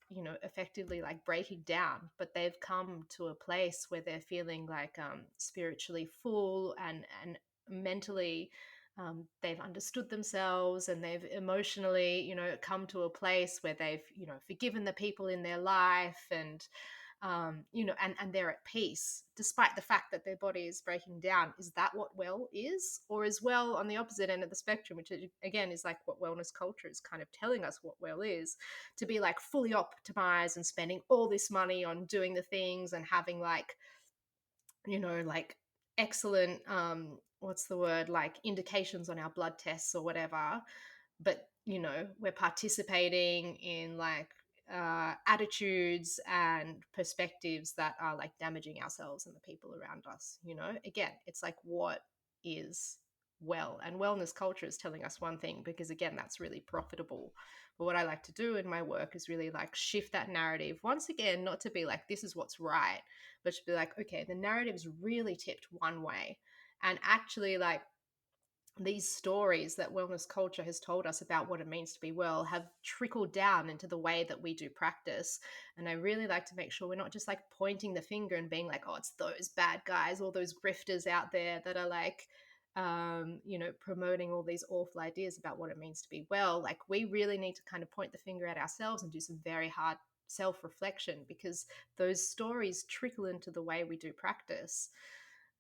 effectively like breaking down, but they've come to a place where they're feeling like spiritually full and mentally, they've understood themselves, and they've emotionally, come to a place where they've, forgiven the people in their life, and and they're at peace despite the fact that their body is breaking down. Is that what well is? Or is well on the opposite end of the spectrum, which again is like what wellness culture is kind of telling us what well is, to be like fully optimized and spending all this money on doing the things and having like, like excellent, what's the word, like indications on our blood tests or whatever, but we're participating in like attitudes and perspectives that are like damaging ourselves and the people around us. Again, it's like, what is well? And wellness culture is telling us one thing, because again, that's really profitable. But what I like to do in my work is really like shift that narrative once again, not to be like this is what's right, but to be like, okay, the narrative's really tipped one way, and actually like these stories that wellness culture has told us about what it means to be well have trickled down into the way that we do practice. And I really like to make sure we're not just like pointing the finger and being like, oh, it's those bad guys, all those grifters out there that are like, promoting all these awful ideas about what it means to be well. Like, we really need to kind of point the finger at ourselves and do some very hard self-reflection, because those stories trickle into the way we do practice.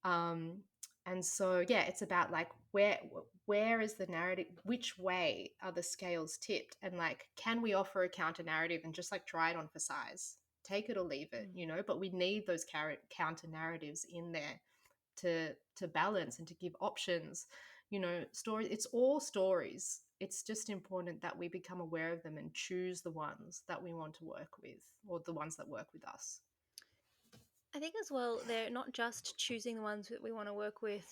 um, and so yeah, it's about like, where is the narrative, which way are the scales tipped, and like, can we offer a counter narrative and just like try it on for size, take it or leave it, but we need those counter narratives in there to balance and to give options. Stories, it's all stories. It's just important that we become aware of them and choose the ones that we want to work with, or the ones that work with us. I think as well, they're not just choosing the ones that we want to work with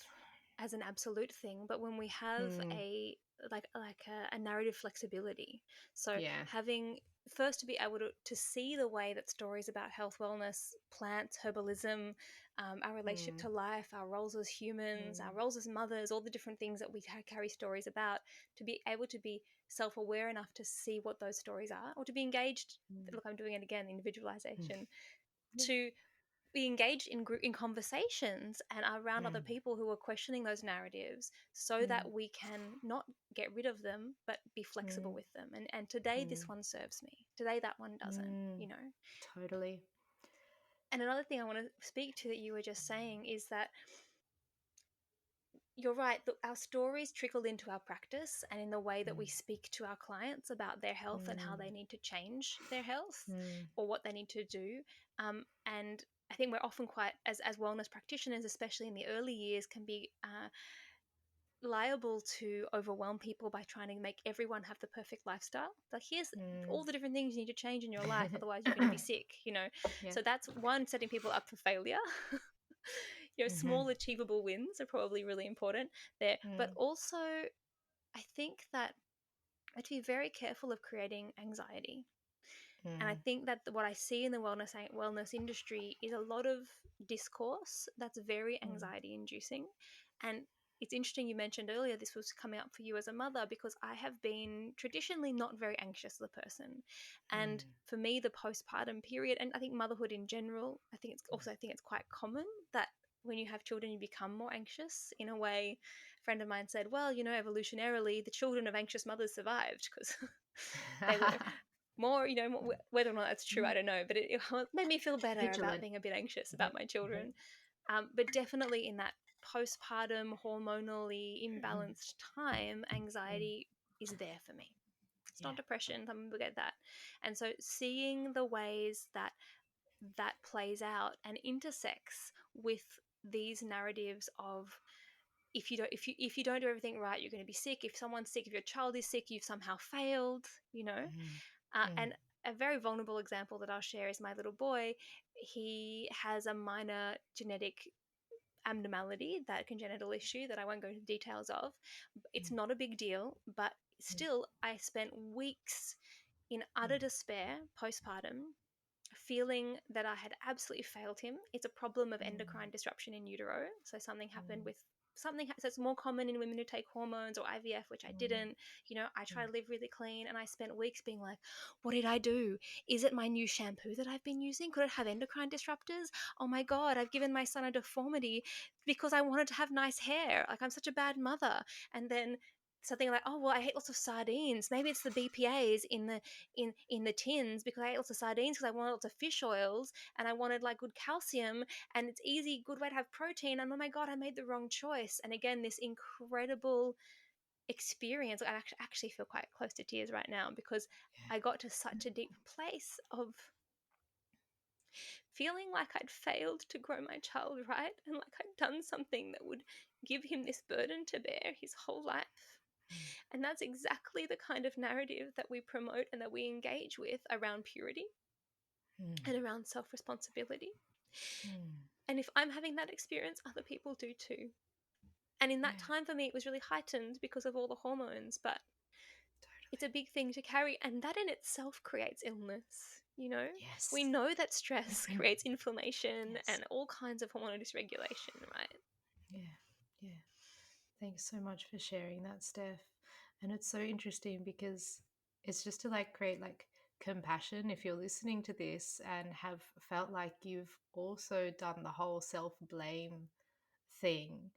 as an absolute thing, but when we have Mm, a narrative flexibility. So yeah. having first to be able to see the way that stories about health, wellness, plants, herbalism, our relationship Mm, to life, our roles as humans, our mm, roles as mothers, all the different things that we carry stories about, to be able to be self-aware enough to see what those stories are, or to be engaged. mm, Look, I'm doing it again, mm. individualization, Yeah. to be engaged in conversations and around other Mm, people who are questioning those narratives, so mm, that we can not get rid of them but be flexible mm, with them, and today mm, this one serves me, today that one doesn't, mm. Totally. and another thing I want to speak to that you were just saying is that you're right. Our stories trickle into our practice and in the way that we Mm, speak to our clients about their health and how mm, they need to change their health mm, or what they need to do. And I think we're often quite, as wellness practitioners, especially in the early years, can be liable to overwhelm people by trying to make everyone have the perfect lifestyle. Like, here's mm. all the different things you need to change in your life, otherwise you're going to be sick. Yeah. So that's one, setting people up for failure. Mm-hmm. Small achievable wins are probably really important there. But Mm, also, I think that I have to be very careful of creating anxiety. And I mm, think that what I see in the wellness industry is a lot of discourse that's very mm, anxiety inducing. And it's interesting you mentioned earlier this was coming up for you as a mother, because I have been traditionally not very anxious as a person. And mm, for me, the postpartum period, and I think motherhood in general, I think it's quite common that when you have children you become more anxious in a way. A friend of mine said, well, evolutionarily the children of anxious mothers survived because they were mm. more, whether or not that's true, Mm. I don't know, but it made me feel better about Vigilant. being a bit anxious Mhm, about my mhm, children. But definitely in that postpartum, hormonally mhm, imbalanced time, mm. anxiety is there for me. It's Yeah. not depression. Some people get that. And so seeing the ways that that plays out and intersects with these narratives of, if you don't do everything right, you're going to be sick. If someone's sick, if your child is sick, you've somehow failed. Mm, And mm, a very vulnerable example that I'll share is my little boy. He has a minor genetic abnormality, that congenital issue that I won't go into details of. It's mm, not a big deal, but mm, still, I spent weeks in utter mm, despair postpartum, feeling that I had absolutely failed him. It's a problem of mm, endocrine disruption in utero. So something happened mm, with so it's more common in women who take hormones or IVF, which I mm, didn't. I try mm, to live really clean, and I spent weeks being like, what did I do? Is it my new shampoo that I've been using? Could it have endocrine disruptors? Oh my God, I've given my son a deformity because I wanted to have nice hair. Like, I'm such a bad mother. And then something like, oh well, I ate lots of sardines. Maybe it's the BPA's in the tins, because I ate lots of sardines because I wanted lots of fish oils and I wanted like good calcium, and it's easy, good way to have protein. And oh my God, I made the wrong choice. And again, this incredible experience. I actually feel quite close to tears right now, because yeah. I got to such a deep place of feeling like I'd failed to grow my child right, and like I'd done something that would give him this burden to bear his whole life. Mm, And that's exactly the kind of narrative that we promote and that we engage with around purity mm, and around self responsibility. mm. And if I'm having that experience, other people do too. And in that Yeah, time for me, it was really heightened because of all the hormones, but it's a totally. big thing to carry. And that in itself creates illness. We Yes. know that stress creates inflammation Yes. and all kinds of hormonal dysregulation, right? Yeah. Yeah. Thanks so much for sharing that, Steph. And it's so interesting because it's just to like create like compassion if you're listening to this and have felt like you've also done the whole self blame thing.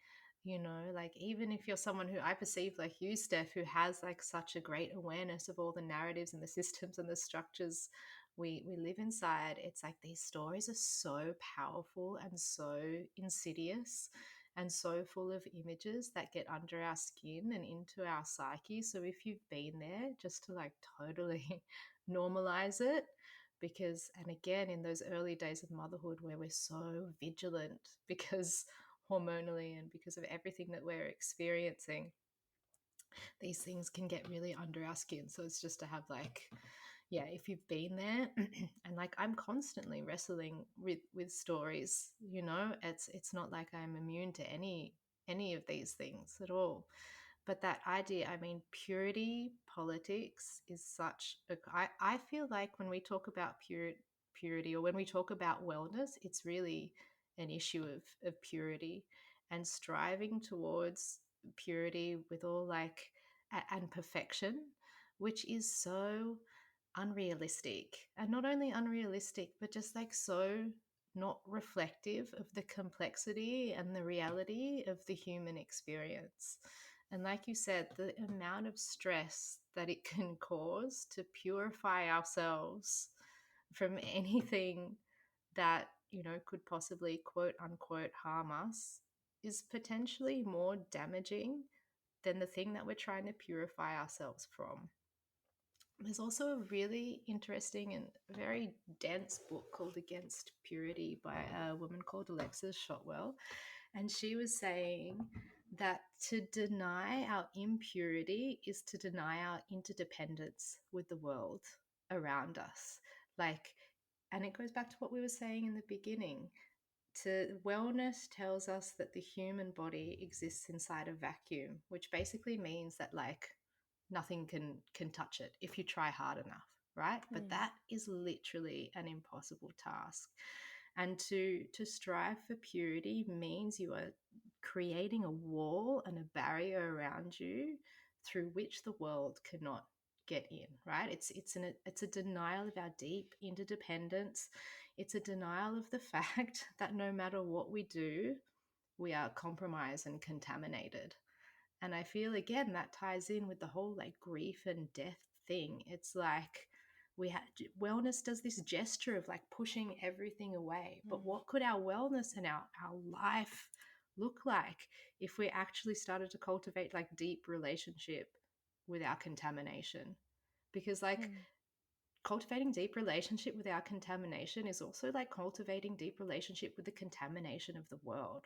Like even if you're someone who I perceive like you, Steph, who has like such a great awareness of all the narratives and the systems and the structures we live inside, it's like these stories are so powerful and so insidious and so full of images that get under our skin and into our psyche. So if you've been there, just to like totally normalize it, because and again in those early days of motherhood where we're so vigilant because hormonally and because of everything that we're experiencing, these things can get really under our skin. So it's just to have like, yeah, if you've been there and like I'm constantly wrestling with stories, it's not like I'm immune to any of these things at all. But that idea, I mean, purity politics is such a, I feel like when we talk about purity or when we talk about wellness, it's really an issue of purity and striving towards purity with all like and perfection, which is so unrealistic. And not only unrealistic, but just like so not reflective of the complexity and the reality of the human experience. And like you said, the amount of stress that it can cause to purify ourselves from anything that, could possibly quote unquote harm us is potentially more damaging than the thing that we're trying to purify ourselves from. There's also a really interesting and very dense book called Against Purity by a woman called Alexis Shotwell. And she was saying that to deny our impurity is to deny our interdependence with the world around us. Like, and it goes back to what we were saying in the beginning. To wellness tells us that the human body exists inside a vacuum, which basically means that like nothing can touch it if you try hard enough, right? But Mm. that is literally an impossible task. And to strive for purity means you are creating a wall and a barrier around you through which the world cannot get in, right? It's a denial of our deep interdependence. It's a denial of the fact that no matter what we do, we are compromised and contaminated. And I feel again that ties in with the whole like grief and death thing. It's like wellness does this gesture of like pushing everything away. But Mm. what could our wellness and our life look like if we actually started to cultivate like deep relationship with our contamination? Because like Mm. cultivating deep relationship with our contamination is also like cultivating deep relationship with the contamination of the world.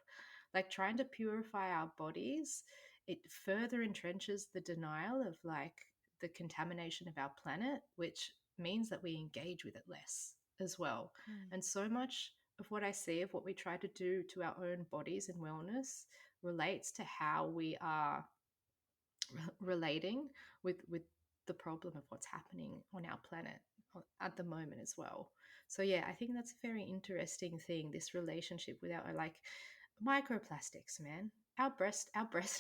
Like trying to purify our bodies, it further entrenches the denial of like the contamination of our planet, which means that we engage with it less as well. Mm. And so much of what I see of what we try to do to our own bodies and wellness relates to how we are relating with the problem of what's happening on our planet at the moment as well. So yeah, I think that's a very interesting thing, this relationship with our like microplastics, man. Our breast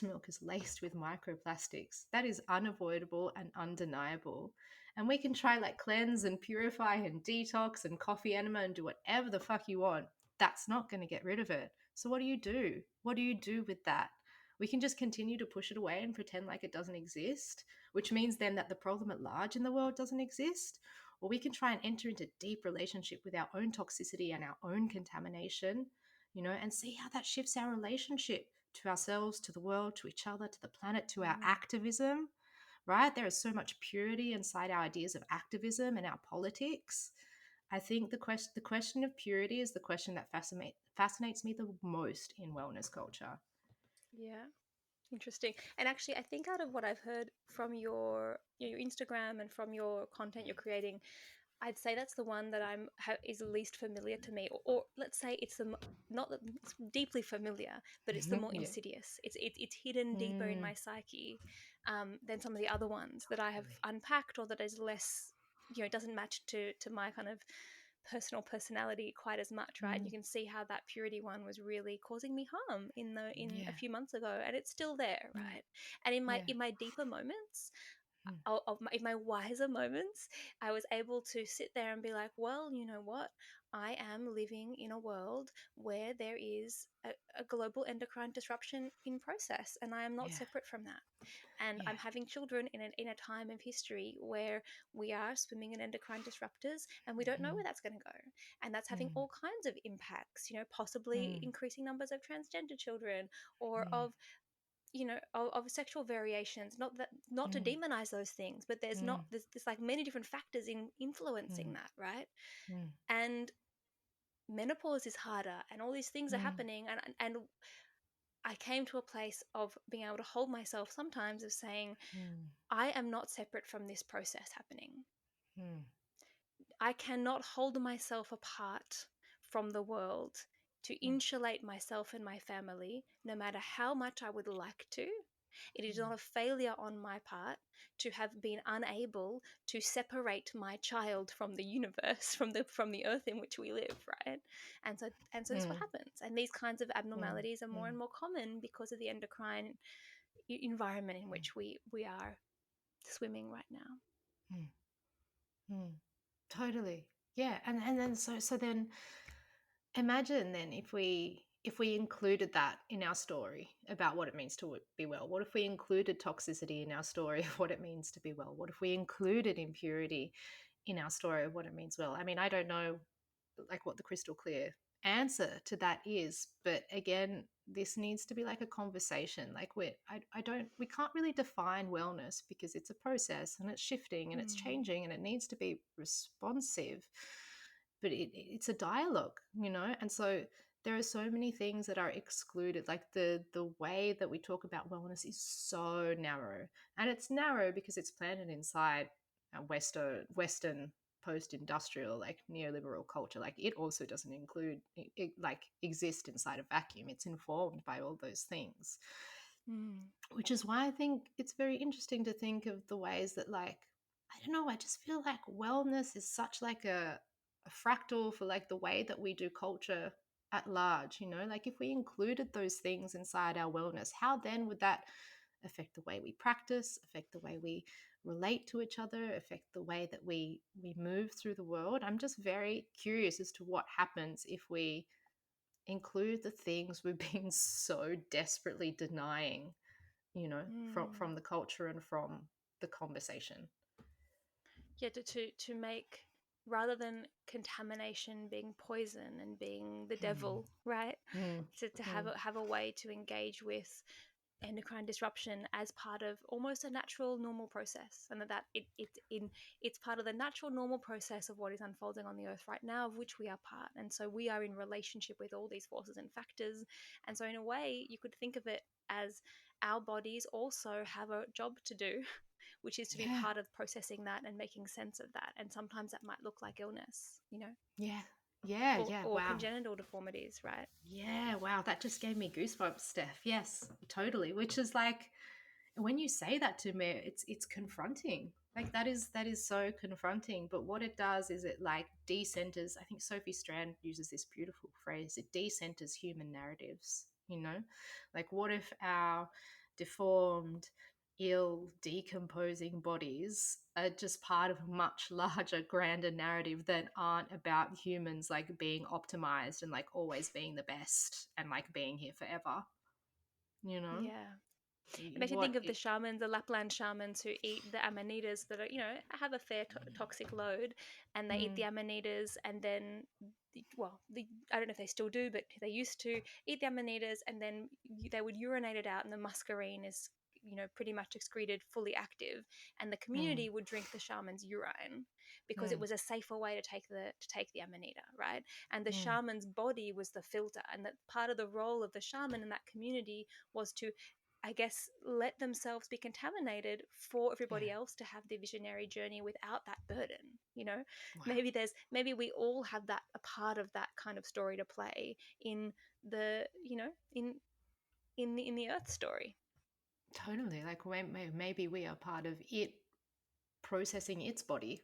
milk is laced with microplastics. That is unavoidable and undeniable. And we can try like cleanse and purify and detox and coffee enema and do whatever the fuck you want. That's not going to get rid of it. So what do you do? What do you do with that? We can just continue to push it away and pretend like it doesn't exist, which means then that the problem at large in the world doesn't exist. Or we can try and enter into deep relationship with our own toxicity and our own contamination, and see how that shifts our relationship to ourselves, to the world, to each other, to the planet, to our Mm. activism, right? There is so much purity inside our ideas of activism and our politics. I think the question of purity is the question that fascinates me the most in wellness culture. Yeah. Interesting. And actually, I think out of what I've heard from your Instagram and from your content you're creating, I'd say that's the one that is least familiar to me, or let's say it's not that it's deeply familiar, but it's the more Yeah. insidious. It's hidden deeper in Mm, my psyche than some of the other ones that I have unpacked, or that is less, it doesn't match to my kind of personal personality quite as much, right? And you mm, can see how that purity one was really causing me harm in a yeah. few months ago, and it's still there, Mm, right? And in my yeah. in my deeper moments, Mm, in my wiser moments, I was able to sit there and be like, well, you know what? I am living in a world where there is a global endocrine disruption in process, and I am not yeah. separate from that. And Yeah. I'm having children in a time of history where we are swimming in endocrine disruptors, and we don't know Mm, where that's going to go. And that's having mm, all kinds of impacts, possibly mm, increasing numbers of transgender children, or mm, of sexual variations. Not to mm, demonize those things, but mm, there's like many different factors in influencing mm, that, right? mm, And menopause is harder, and all these things are mm, happening, and I came to a place of being able to hold myself sometimes, of saying, mm, I am not separate from this process happening. mm, I cannot hold myself apart from the world to mm, insulate myself and my family, no matter how much I would like to. It is mm, not a failure on my part to have been unable to separate my child from the universe, from the earth in which we live, right? And so this is what mm, happens. And these kinds of mm, abnormalities are more mm, and more common because of the endocrine environment in mm, which we are swimming right now. mm, mm. Totally. Yeah. And then so then imagine then if we included that in our story about what it means to be well. What if we included toxicity in our story of what it means to be well? What if we included impurity in our story of what it means well? I mean, I don't know like what the crystal clear answer to that is, but again, this needs to be like a conversation. Like we can't really define wellness because it's a process and it's shifting and it's Mm. changing and it needs to be responsive, but it's a dialogue, and so there are so many things that are excluded. Like the way that we talk about wellness is so narrow, and it's narrow because it's planted inside a western post-industrial like neoliberal culture. Like it also doesn't include like exist inside a vacuum. It's informed by all those things, Mm. which is why I think it's very interesting to think of the ways that, like, I don't know, I just feel like wellness is such like a fractal for like the way that we do culture at large. Like if we included those things inside our wellness, how then would that affect the way we practice, affect the way we relate to each other, affect the way that we move through the world? I'm just very curious as to what happens if we include the things we've been so desperately denying, from Mm. the culture and from the conversation. yeah, to make, rather than contamination being poison and being the Mm, devil, right? mm, To mm. have a way to engage with endocrine disruption as part of almost a natural normal process, and it's part of the natural normal process of what is unfolding on the earth right now, of which we are part. And so we are in relationship with all these forces and factors. And so in a way you could think of it as our bodies also have a job to do, which is to be Yeah, part of processing that and making sense of that. And sometimes that might look like illness, yeah, yeah, yeah. or Wow. congenital deformities, right? Yeah, wow. That just gave me goosebumps, Steph. Yes, totally. Which is like, when you say that to me, it's confronting. Like that is so confronting. But what it does is it like decenters. I think Sophie Strand uses this beautiful phrase. It decenters human narratives. Like what if our deformed, ill, decomposing bodies are just part of a much larger, grander narrative that aren't about humans like being optimized and like always being the best and like being here forever. You know Yeah. It makes me what? think of the shamans, the Lapland shamans who eat the amanitas that are, have a fair toxic load, and they eat the Mm, amanitas, and then, well, I don't know if they still do, but they used to eat the amanitas, and then they would urinate it out, and the muscarine is, pretty much excreted fully active, and the mm, community would drink the shaman's urine because it mm, was a safer way to take the amanita, right? And the mm. shaman's body was the filter, and that part of the role of the shaman in that community was to, I guess, let themselves be contaminated for everybody Yeah. else to have the visionary journey without that burden. Wow. Maybe we all have that, a part of that kind of story to play in the, in the Earth story. Totally. Like maybe we are part of it processing its body.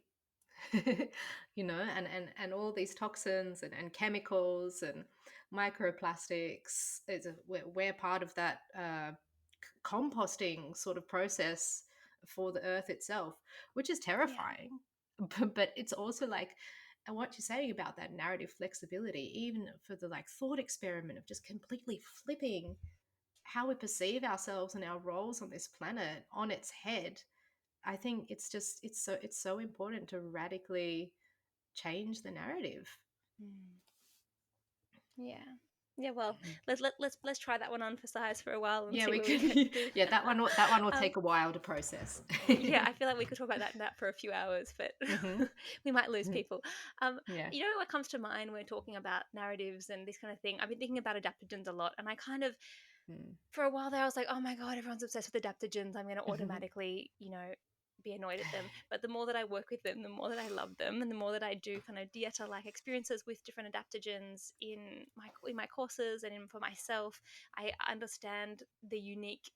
And all these toxins and chemicals and microplastics. We're part of that composting sort of process for the earth itself, which is Yeah. terrifying. But it's also like, and what you're saying about that narrative flexibility, even for the like thought experiment of just completely flipping how we perceive ourselves and our roles on this planet on its head. I think it's so important to radically change the narrative. Mm. Yeah. Yeah, well, let's try that one on for size for a while and Yeah, see we where we could. get to. Yeah, that one will um, take a while to process. yeah, I feel like we could talk about that for a few hours, but Hmm. we might lose people. Um, Yeah. what comes to mind when we're talking about narratives and this kind of thing? I've been thinking about adaptogens a lot, and I kind of, Mm. for a while there, I was like, oh my god, everyone's obsessed with adaptogens. I'm going to automatically, be annoyed at them. But the more that I work with them, the more that I love them, and the more that I do kind of dieta-like experiences with different adaptogens in my courses and for myself, I understand the unique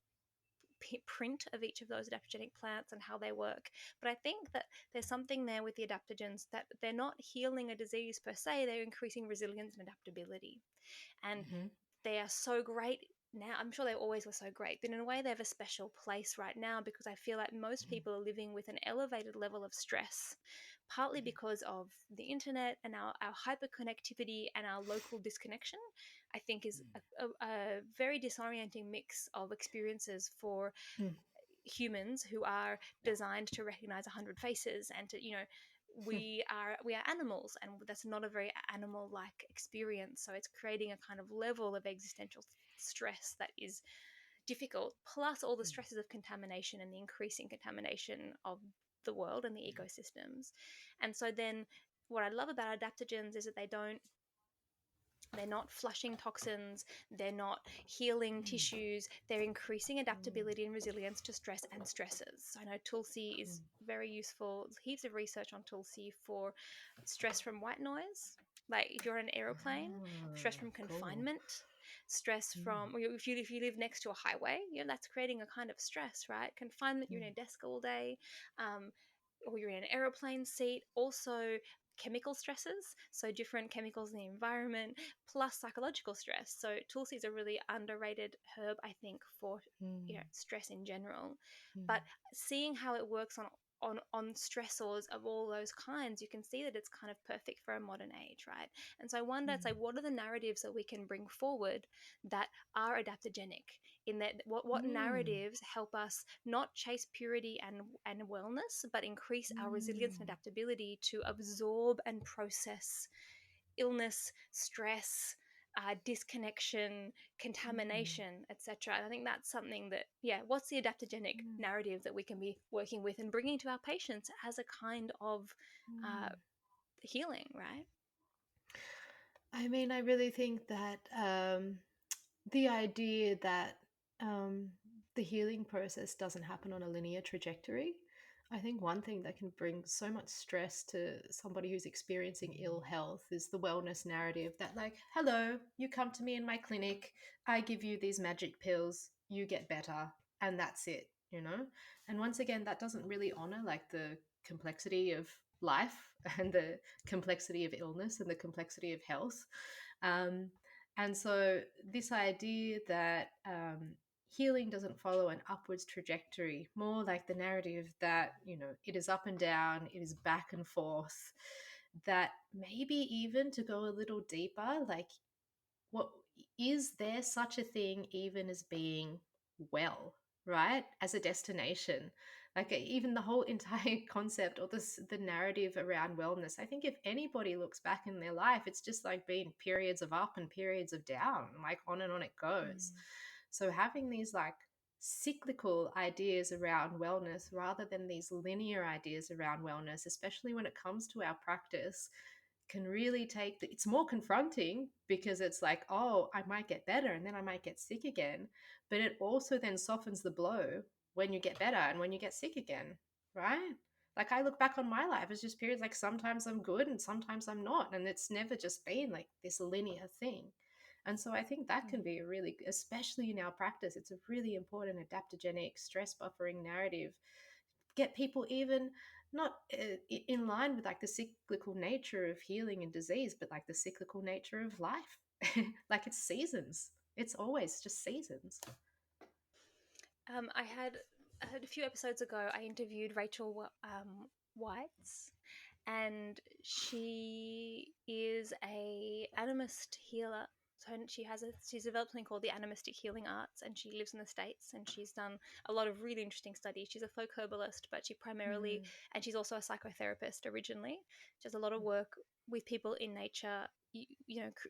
print of each of those adaptogenic plants and how they work. But I think that there's something there with the adaptogens, that they're not healing a disease per se, they're increasing resilience and adaptability. And Hmm. they are so great now. I'm sure they always were so great, but in a way they have a special place right now because I feel like most people are living with an elevated level of stress, partly because of the internet and our hyperconnectivity and our local disconnection. I think is a very disorienting mix of experiences for Mm. humans who are designed to recognize 100 faces, and to, we are animals, and that's not a very animal like experience. So it's creating a kind of level of existential stress that is difficult, plus all the stresses of contamination and the increasing contamination of the world and the ecosystems. And so then what I love about adaptogens is that they're not flushing toxins, they're not healing tissues, they're increasing adaptability and resilience to stress and stresses. I know Tulsi is very useful. There's heaps of research on Tulsi for stress from white noise. Like if you're on an aeroplane, stress from Cool. confinement, stress from, or if you live next to a highway, that's creating a kind of stress, right? Confinement, you're in a desk all day, um, or you're in an aeroplane seat. Also, chemical stresses, so different chemicals in the environment, plus psychological stress. So Tulsi is a really underrated herb, I think, for stress in general. But seeing how it works on stressors of all those kinds, you can see that it's kind of perfect for a modern age, right? And so I wonder, it's like, what are the narratives that we can bring forward that are adaptogenic, in that what Mm. narratives help us not chase purity and wellness, but increase our resilience and Mm. adaptability to absorb and process illness, stress, disconnection, Mm. contamination, etc. And I think that's something that, yeah, what's the adaptogenic Mm. narrative that we can be working with and bringing to our patients as a kind of uh, Mm. healing, right? I mean, I really think that the idea that um, the healing process doesn't happen on a linear trajectory. I think one thing that can bring so much stress to somebody who's experiencing ill health is the wellness narrative that, like, hello, you come to me in my clinic, I give you these magic pills, you get better, and that's it, you know? And once again, that doesn't really honor like the complexity of life and the complexity of illness and the complexity of health. Um, and so, this idea that healing doesn't follow an upwards trajectory, more like the narrative that, you know, it is up and down, it is back and forth, that maybe even to go a little deeper, like, what is there such a thing even as being well, right? As a destination, like even the whole entire concept or the narrative around wellness. I think if anybody looks back in their life, it's just like been periods of up and periods of down, like on and on it goes. Mm. So having these like cyclical ideas around wellness rather than these linear ideas around wellness, especially when it comes to our practice, can really it's more confronting because it's like, oh, I might get better and then I might get sick again. But it also then softens the blow when you get better and when you get sick again, right? Like I look back on my life as just periods, like sometimes I'm good and sometimes I'm not. And it's never just been like this linear thing. And so I think that can be a really, especially in our practice, it's a really important adaptogenic stress buffering narrative. Get people even not in line with like the cyclical nature of healing and disease, but like the cyclical nature of life. Like it's seasons. It's always just seasons. I had a few episodes ago, I interviewed Rachel Whites, and she is a animist healer. So she's developed something called the animistic healing arts, and she lives in the States, and she's done a lot of really interesting studies. She's a folk herbalist, but she primarily, Mm. and she's also a psychotherapist originally. She does a lot of work with people in nature,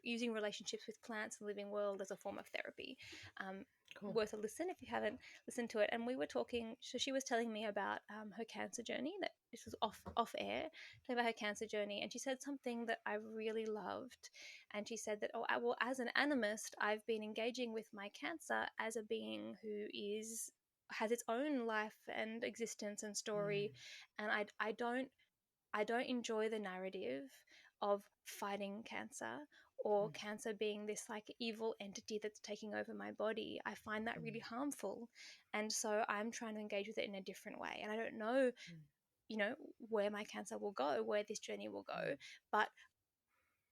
using relationships with plants and the living world as a form of therapy. Um, Cool. Worth a listen if you haven't listened to it. And we were talking, so she was telling me about her cancer journey. That this was off air, talking about her cancer journey, and she said something that I really loved. And she said that, oh, well, as an animist, I've been engaging with my cancer as a being who has its own life and existence and Mm. story, and I don't enjoy the narrative of fighting cancer or Mm. cancer being this like evil entity that's taking over my body. I find that really Mm. harmful. And so I'm trying to engage with it in a different way. And I don't know, Mm. where my cancer will go, where this journey will Mm. go, but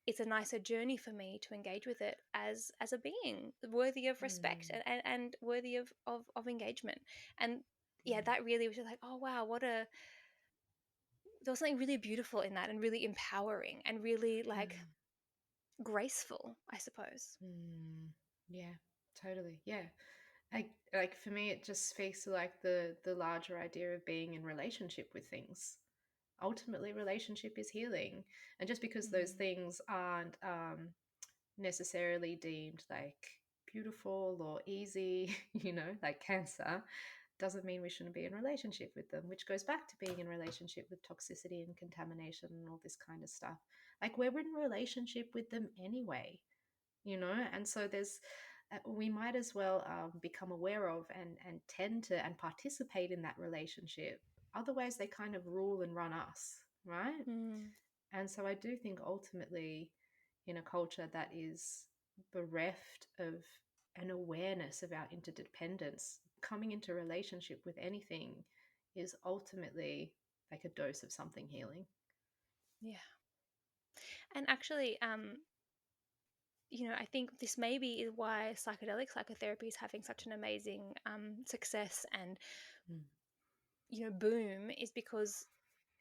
it's a nicer journey for me to engage with it as a being worthy of respect Mm. and worthy of engagement. And yeah, Mm. that really was just like, oh wow, there was something really beautiful in that and really empowering and really like Mm. graceful, I suppose. Mm. Yeah, totally. Yeah. Like for me, it just speaks to like the larger idea of being in relationship with things. Ultimately, relationship is healing, and just because those Mm. things aren't necessarily deemed like beautiful or easy, like cancer, doesn't mean we shouldn't be in relationship with them, which goes back to being in relationship with toxicity and contamination and all this kind of stuff. Like we're in relationship with them anyway. And so we might as well become aware of and tend to and participate in that relationship. Otherwise they kind of rule and run us, right? Mm. And so I do think ultimately, in a culture that is bereft of an awareness of our interdependence, coming into relationship with anything is ultimately like a dose of something healing. Yeah. And actually, I think this maybe is why psychedelic psychotherapy is having such an amazing success and, Mm. boom is because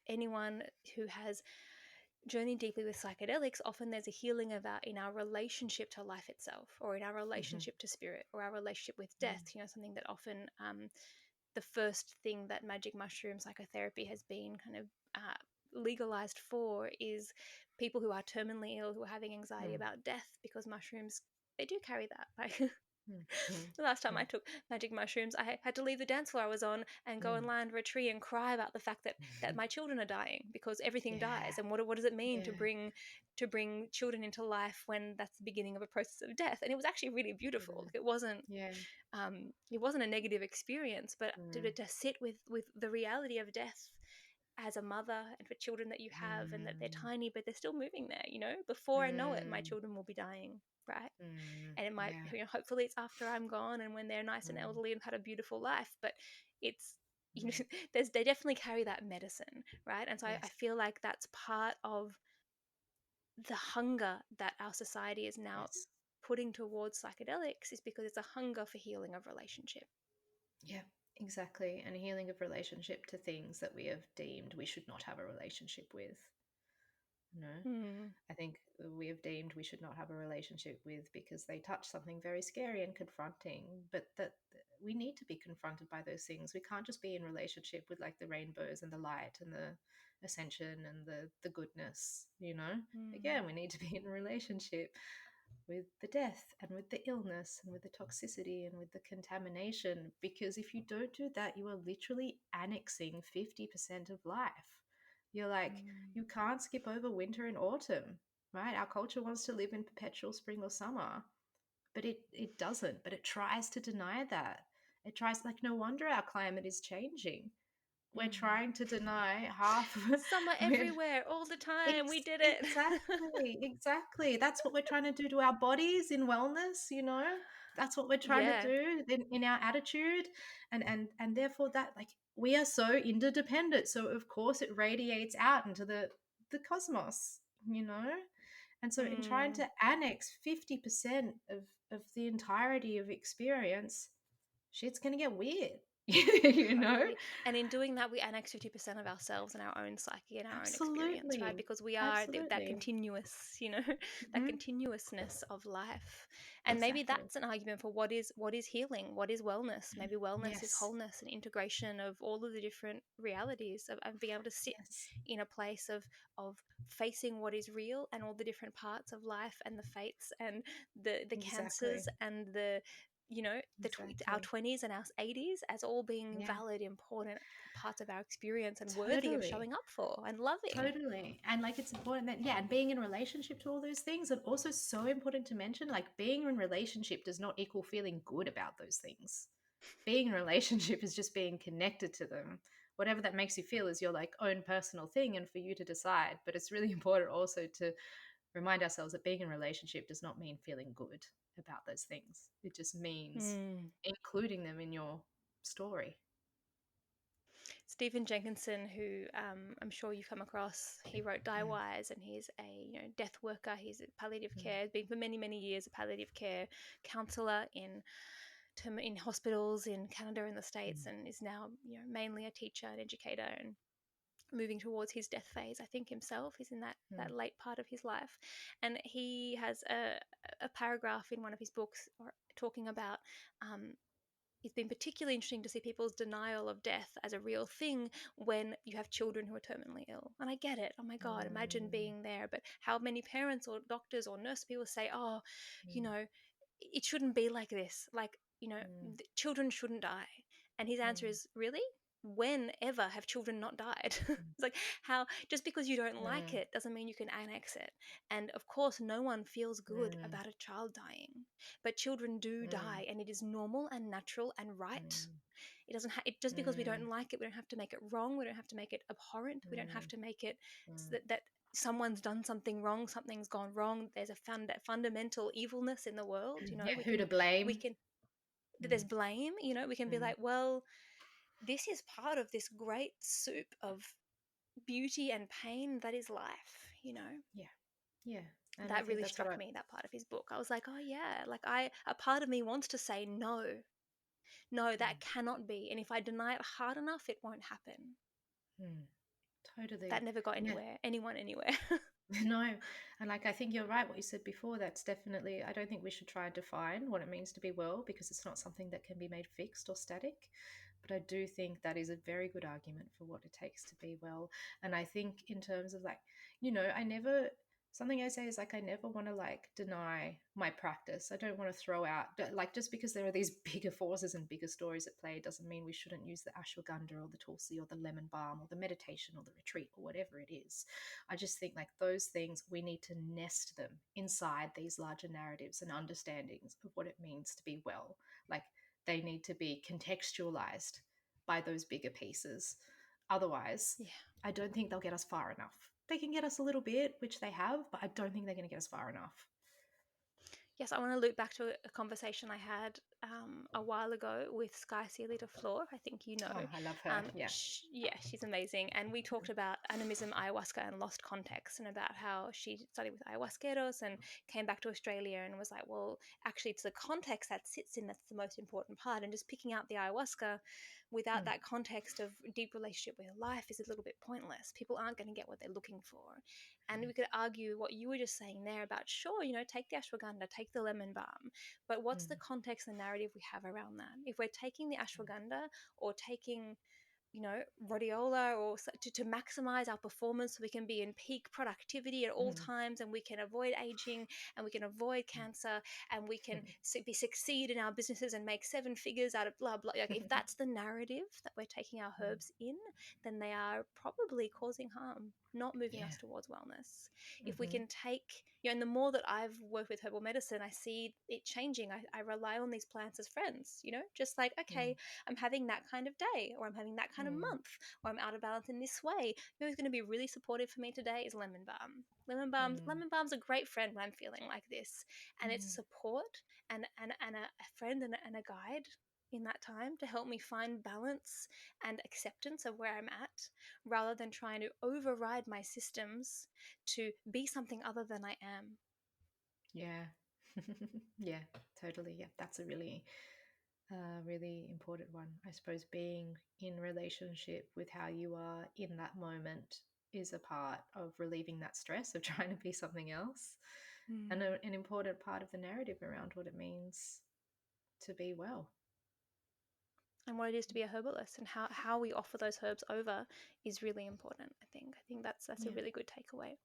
anyone who has journeyed deeply with psychedelics, often there's a healing in our relationship to life itself, or in our Hmm. relationship to spirit, or our relationship with death. Mm. Something that often the first thing that magic mushroom psychotherapy has been kind of legalized for is people who are terminally ill, who are having anxiety Mm. about death, because mushrooms, they do carry that. Like, Mm. Mm. the last time I Mm. took magic mushrooms, I had to leave the dance floor I was on and go and Mm. lie under a tree and cry about the fact that my children are dying, because everything dies. Yeah. And what does it mean Yeah. to bring children into life when that's the beginning of a process of death? And it was actually really beautiful. Mm. Like, Yeah. it wasn't a negative experience, but Mm. to sit with the reality of death as a mother, and for children that you have, and that they're Mm. tiny but they're still moving there. Before I know it, my Mm. children will be dying, right? Mm. And it might, Yeah. hopefully it's after I'm gone and when they're nice and Mm. elderly and had a beautiful life. But it's, Mm. they definitely carry that medicine, right? And so I Yes. feel like that's part of the hunger that our society is now Yes. putting towards psychedelics, is because it's a hunger for healing of relationship. Yeah. Exactly. And healing of relationship to things that we have deemed we should not have a relationship with. No. Mm, I think we have deemed we should not have a relationship with because they touch something very scary and confronting, but that we need to be confronted by those things. We can't just be in relationship with like the rainbows and the light and the ascension and the goodness, you know? mm, Again, we need to be in a relationship with the death and with the illness and with the toxicity and with the contamination, because if you don't do that, you are literally annexing 50% of life. You're like, mm, you can't skip over winter and autumn, right? Our culture wants to live in perpetual spring or summer, but it doesn't. But it tries to deny that. It tries, like, no wonder our climate is changing. We're mm. trying to deny half. Summer we're, everywhere, all the time. We did it. Exactly, exactly. That's what we're trying to do to our bodies in wellness, you know? That's what we're trying to Yeah. do in our attitude. And therefore that, like, we are so interdependent. So of course it radiates out into the cosmos, you know? And so in trying Mm. to annex 50% of the entirety of experience, shit's gonna get weird. You know? Totally. And in doing that, we annex 50% of ourselves and our own psyche and our own experience, right? Absolutely. Because we are that Absolutely. continuous, that Hmm. continuousness of life. And maybe Exactly. that's an argument for what is healing, what is wellness. Maybe wellness is Yes. wholeness and integration of all of the different realities of, and being able to sit Yes. in a place of facing what is real and all the different parts of life and the fates and the Exactly. cancers and the our Exactly. 20s and our 80s as all being Yeah. valid, important parts of our experience and worthy of Totally. showing up for and loving. Totally. And like it's important that, yeah, and being in a relationship to all those things, and also so important to mention, like being in relationship does not equal feeling good about those things. Being in a relationship is just being connected to them. Whatever that makes you feel is your like own personal thing and for you to decide. But it's really important also to remind ourselves that being in a relationship does not mean feeling good about those things. It just means Mm. including them in your story. Stephen Jenkinson, who I'm sure you've come across, he wrote Die Mm. Wise, and he's a death worker. He's a palliative Mm. care. Has been for many many years a palliative care counselor in hospitals in Canada and the States, Mm. and is now mainly a teacher and educator and moving towards his death phase. I think himself is in that Mm. late part of his life, and he has a paragraph in one of his books talking about. It's been particularly interesting to see people's denial of death as a real thing when you have children who are terminally ill. And I get it. Oh my God, imagine Mm. being there. But how many parents or doctors or nurse people say, oh, you Mm. know, it shouldn't be like this. Like, Mm. children shouldn't die. And his answer Mm. is, really? When ever have children not died? Mm. It's like, how, just because you don't like Mm. it doesn't mean you can annex it. And of course, no one feels good Mm. about a child dying, but children do Mm. die, and it is normal and natural and right. Mm. It doesn't just because we Mm. don't like it, we don't have to make it wrong. We don't have to make it abhorrent. We don't have Mm. to make it so Mm. that someone's done something wrong, something's gone wrong. There's a fundamental evilness in the world. Yeah, We who to can we blame? can there's Mm. blame. We can be Mm. like, well, this is part of this great soup of beauty and pain that is life. Yeah. Yeah. And I That think really that's struck what me, that part of his book. I was like, oh yeah, like a part of me wants to say no, No, that cannot be. And if I deny it hard enough, it won't happen. Mm. That Totally. never got Yeah. anywhere, anyone anywhere. No, and like I think you're right what you said before. That's definitely, I don't think we should try and define what it means to be well because it's not something that can be made fixed or static. But I do think that is a very good argument for what it takes to be well. And I think in terms of like, I never, something I say is like I never want to like deny my practice. I don't want to throw out, but like just because there are these bigger forces and bigger stories at play doesn't mean we shouldn't use the ashwagandha or the tulsi or the lemon balm or the meditation or the retreat or whatever it is. I just think like those things, we need to nest them inside these larger narratives and understandings of what it means to be well. Like they need to be contextualized by those bigger pieces. Otherwise, Yeah. I don't think they'll get us far enough. They can get us a little bit, which they have, but I don't think they're going to get us far enough. Yes, I want to loop back to a conversation I had a while ago with Sky Sealy Flor. I think you know. Oh, I love her. Yeah. Yeah, she's amazing. And we talked about animism, ayahuasca, and lost context, and about how she studied with ayahuasqueros and came back to Australia and was like, well, actually, it's the context that sits in that's the most important part. And just picking out the ayahuasca without Mm, that context of deep relationship with life is a little bit pointless. People aren't going to get what they're looking for. And we could argue what you were just saying there about, sure, take the ashwagandha, take the lemon balm, but what's the mm, context and narrative we have around that? If we're taking the ashwagandha or taking rhodiola or to maximize our performance so we can be in peak productivity at all mm, times and we can avoid aging and we can avoid cancer and we can succeed in our businesses and make seven figures out of blah blah, like if that's the narrative that we're taking our mm. herbs in, then they are probably causing harm, not moving Yeah. us towards wellness. If we Mm-hmm. can take, and the more that I've worked with herbal medicine, I see it changing. I rely on these plants as friends, just like, Mm, okay, I'm having that kind of day, or I'm having that kind of mm, month, or I'm out of balance in this way. Who's going to be really supportive for me today is lemon balm. mm, Lemon balm's a great friend when I'm feeling like this, and it's mm. support and a friend and a guide in that time to help me find balance and acceptance of where I'm at, rather than trying to override my systems to be something other than I am. Yeah. Yeah, totally. Yeah, that's a really important one. I suppose being in relationship with how you are in that moment is a part of relieving that stress of trying to be something else, Mm. and an important part of the narrative around what it means to be well. And what it is to be a herbalist and how we offer those herbs over is really important. I think that's a Yeah. really good takeaway.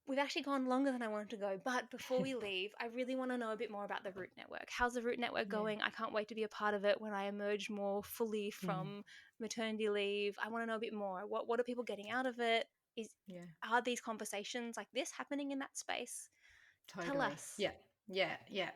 We've actually gone longer than I wanted to go, but before we leave, I really want to know a bit more about the Root Network. How's the Root Network Yeah. going? I can't wait to be a part of it when I emerge more fully Mm. from maternity leave. I want to know a bit more. What are people getting out of it? Is Yeah. Are these conversations like this happening in that space? Tell Totally. us. Yeah. Yeah. Yeah.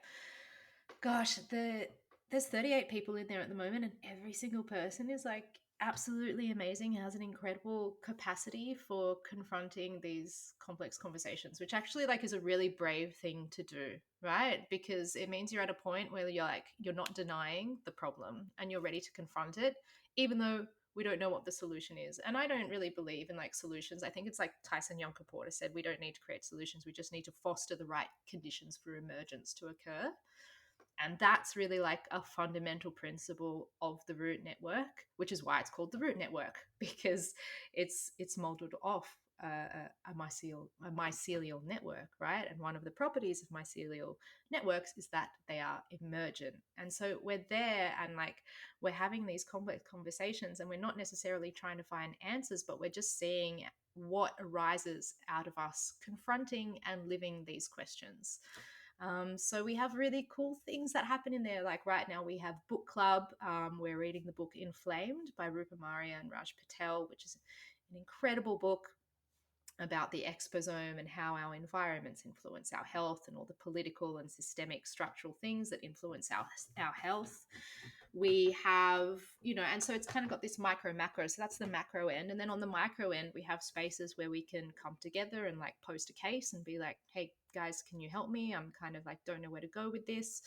Gosh, there's 38 people in there at the moment, and every single person is like absolutely amazing and has an incredible capacity for confronting these complex conversations, which actually like is a really brave thing to do, right? Because it means you're at a point where you're not denying the problem and you're ready to confront it, even though we don't know what the solution is. And I don't really believe in like solutions. I think it's like Tyson Yonker Porter said, we don't need to create solutions. We just need to foster the right conditions for emergence to occur. And that's really like a fundamental principle of the Root Network, which is why it's called the Root Network, because it's modeled off a mycelial network, right? And one of the properties of mycelial networks is that they are emergent. And so we're there and like we're having these complex conversations, and we're not necessarily trying to find answers, but we're just seeing what arises out of us confronting and living these questions. So we have really cool things that happen in there. Like right now, we have book club. We're reading the book Inflamed by Rupa Maria and Raj Patel, which is an incredible book about the exposome and how our environments influence our health and all the political and systemic structural things that influence our health. We have, and so it's kind of got this micro macro. So that's the macro end. And then on the micro end, we have spaces where we can come together and like post a case and be like, hey guys, can you help me? I'm kind of like, don't know where to go with this.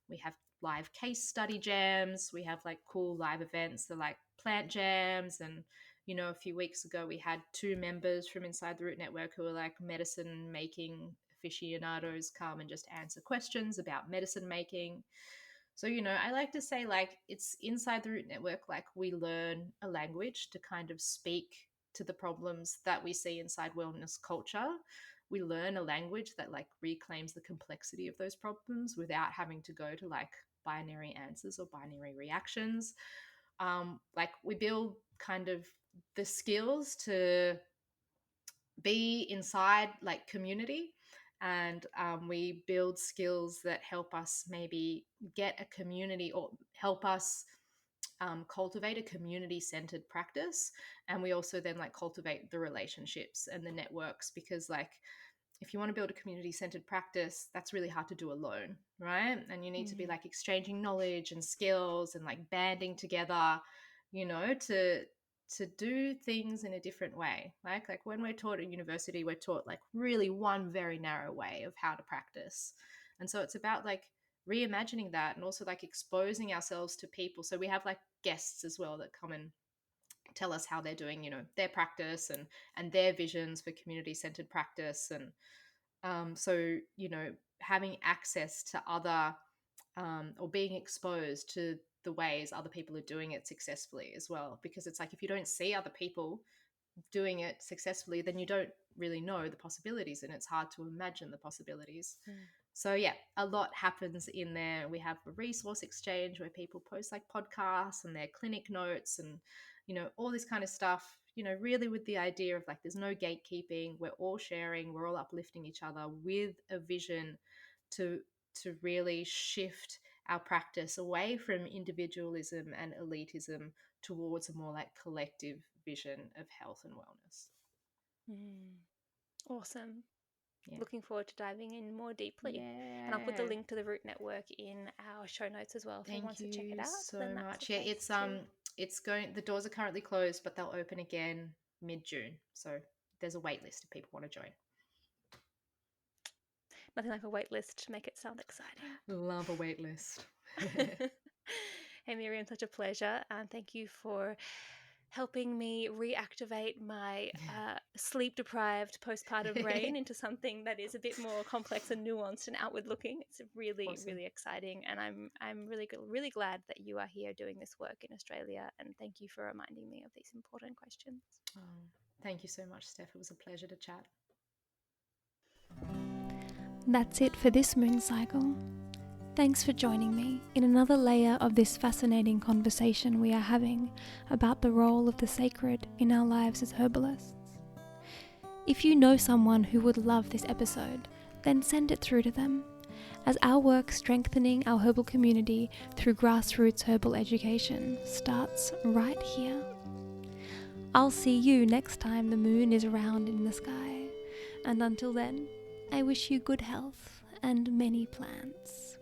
We have live case study jams. We have like cool live events. They're like plant jams. And, a few weeks ago, we had two members from inside the Root Network who are like medicine making aficionados come and just answer questions about medicine making. So, I like to say, like, it's inside the Root Network, like, we learn a language to kind of speak to the problems that we see inside wellness culture. We learn a language that, like, reclaims the complexity of those problems without having to go to, like, binary answers or binary reactions. Like, we build kind of the skills to be inside, like, community, and we build skills that help us maybe get a community, or help us cultivate a community centered practice. And we also then, like, cultivate the relationships and the networks, because, like, if you want to build a community centered practice, that's really hard to do alone, right? And you need to be, like, exchanging knowledge and skills and, like, banding together, to do things in a different way. Like when we're taught at university, we're taught, like, really one very narrow way of how to practice. And so it's about, like, reimagining that, and also, like, exposing ourselves to people. So we have, like, guests as well that come and tell us how they're doing, their practice and their visions for community centered practice. And so, having access to other, or being exposed to the ways other people are doing it successfully as well. Because it's like, if you don't see other people doing it successfully, then you don't really know the possibilities, and it's hard to imagine the possibilities. So yeah, a lot happens in there. We have a resource exchange where people post, like, podcasts and their clinic notes and, all this kind of stuff, really with the idea of, like, there's no gatekeeping. We're all sharing, we're all uplifting each other with a vision to really shift our practice away from individualism and elitism towards a more, like, collective vision of health and wellness. Awesome. Yeah. Looking forward to diving in more deeply. Yeah. And I'll put the link to the Root Network in our show notes as well. If anyone wants to check it out, so then that's much. the Yeah, place it's going. The doors are currently closed, but they'll open again mid-June. So there's a wait list if people want to join. Nothing like a wait list to make it sound exciting. Love a wait list. Hey Miriam, such a pleasure, and thank you for helping me reactivate my sleep-deprived postpartum brain into something that is a bit more complex and nuanced and outward-looking. It's really, Awesome. really exciting, and I'm really glad that you are here doing this work in Australia. And thank you for reminding me of these important questions. Thank you so much, Steph. It was a pleasure to chat. That's it for this moon cycle. Thanks for joining me in another layer of this fascinating conversation we are having about the role of the sacred in our lives as herbalists. If you know someone who would love this episode, then send it through to them, as our work strengthening our herbal community through grassroots herbal education starts right here. I'll see you next time the moon is round in the sky, and until then, I wish you good health and many plants.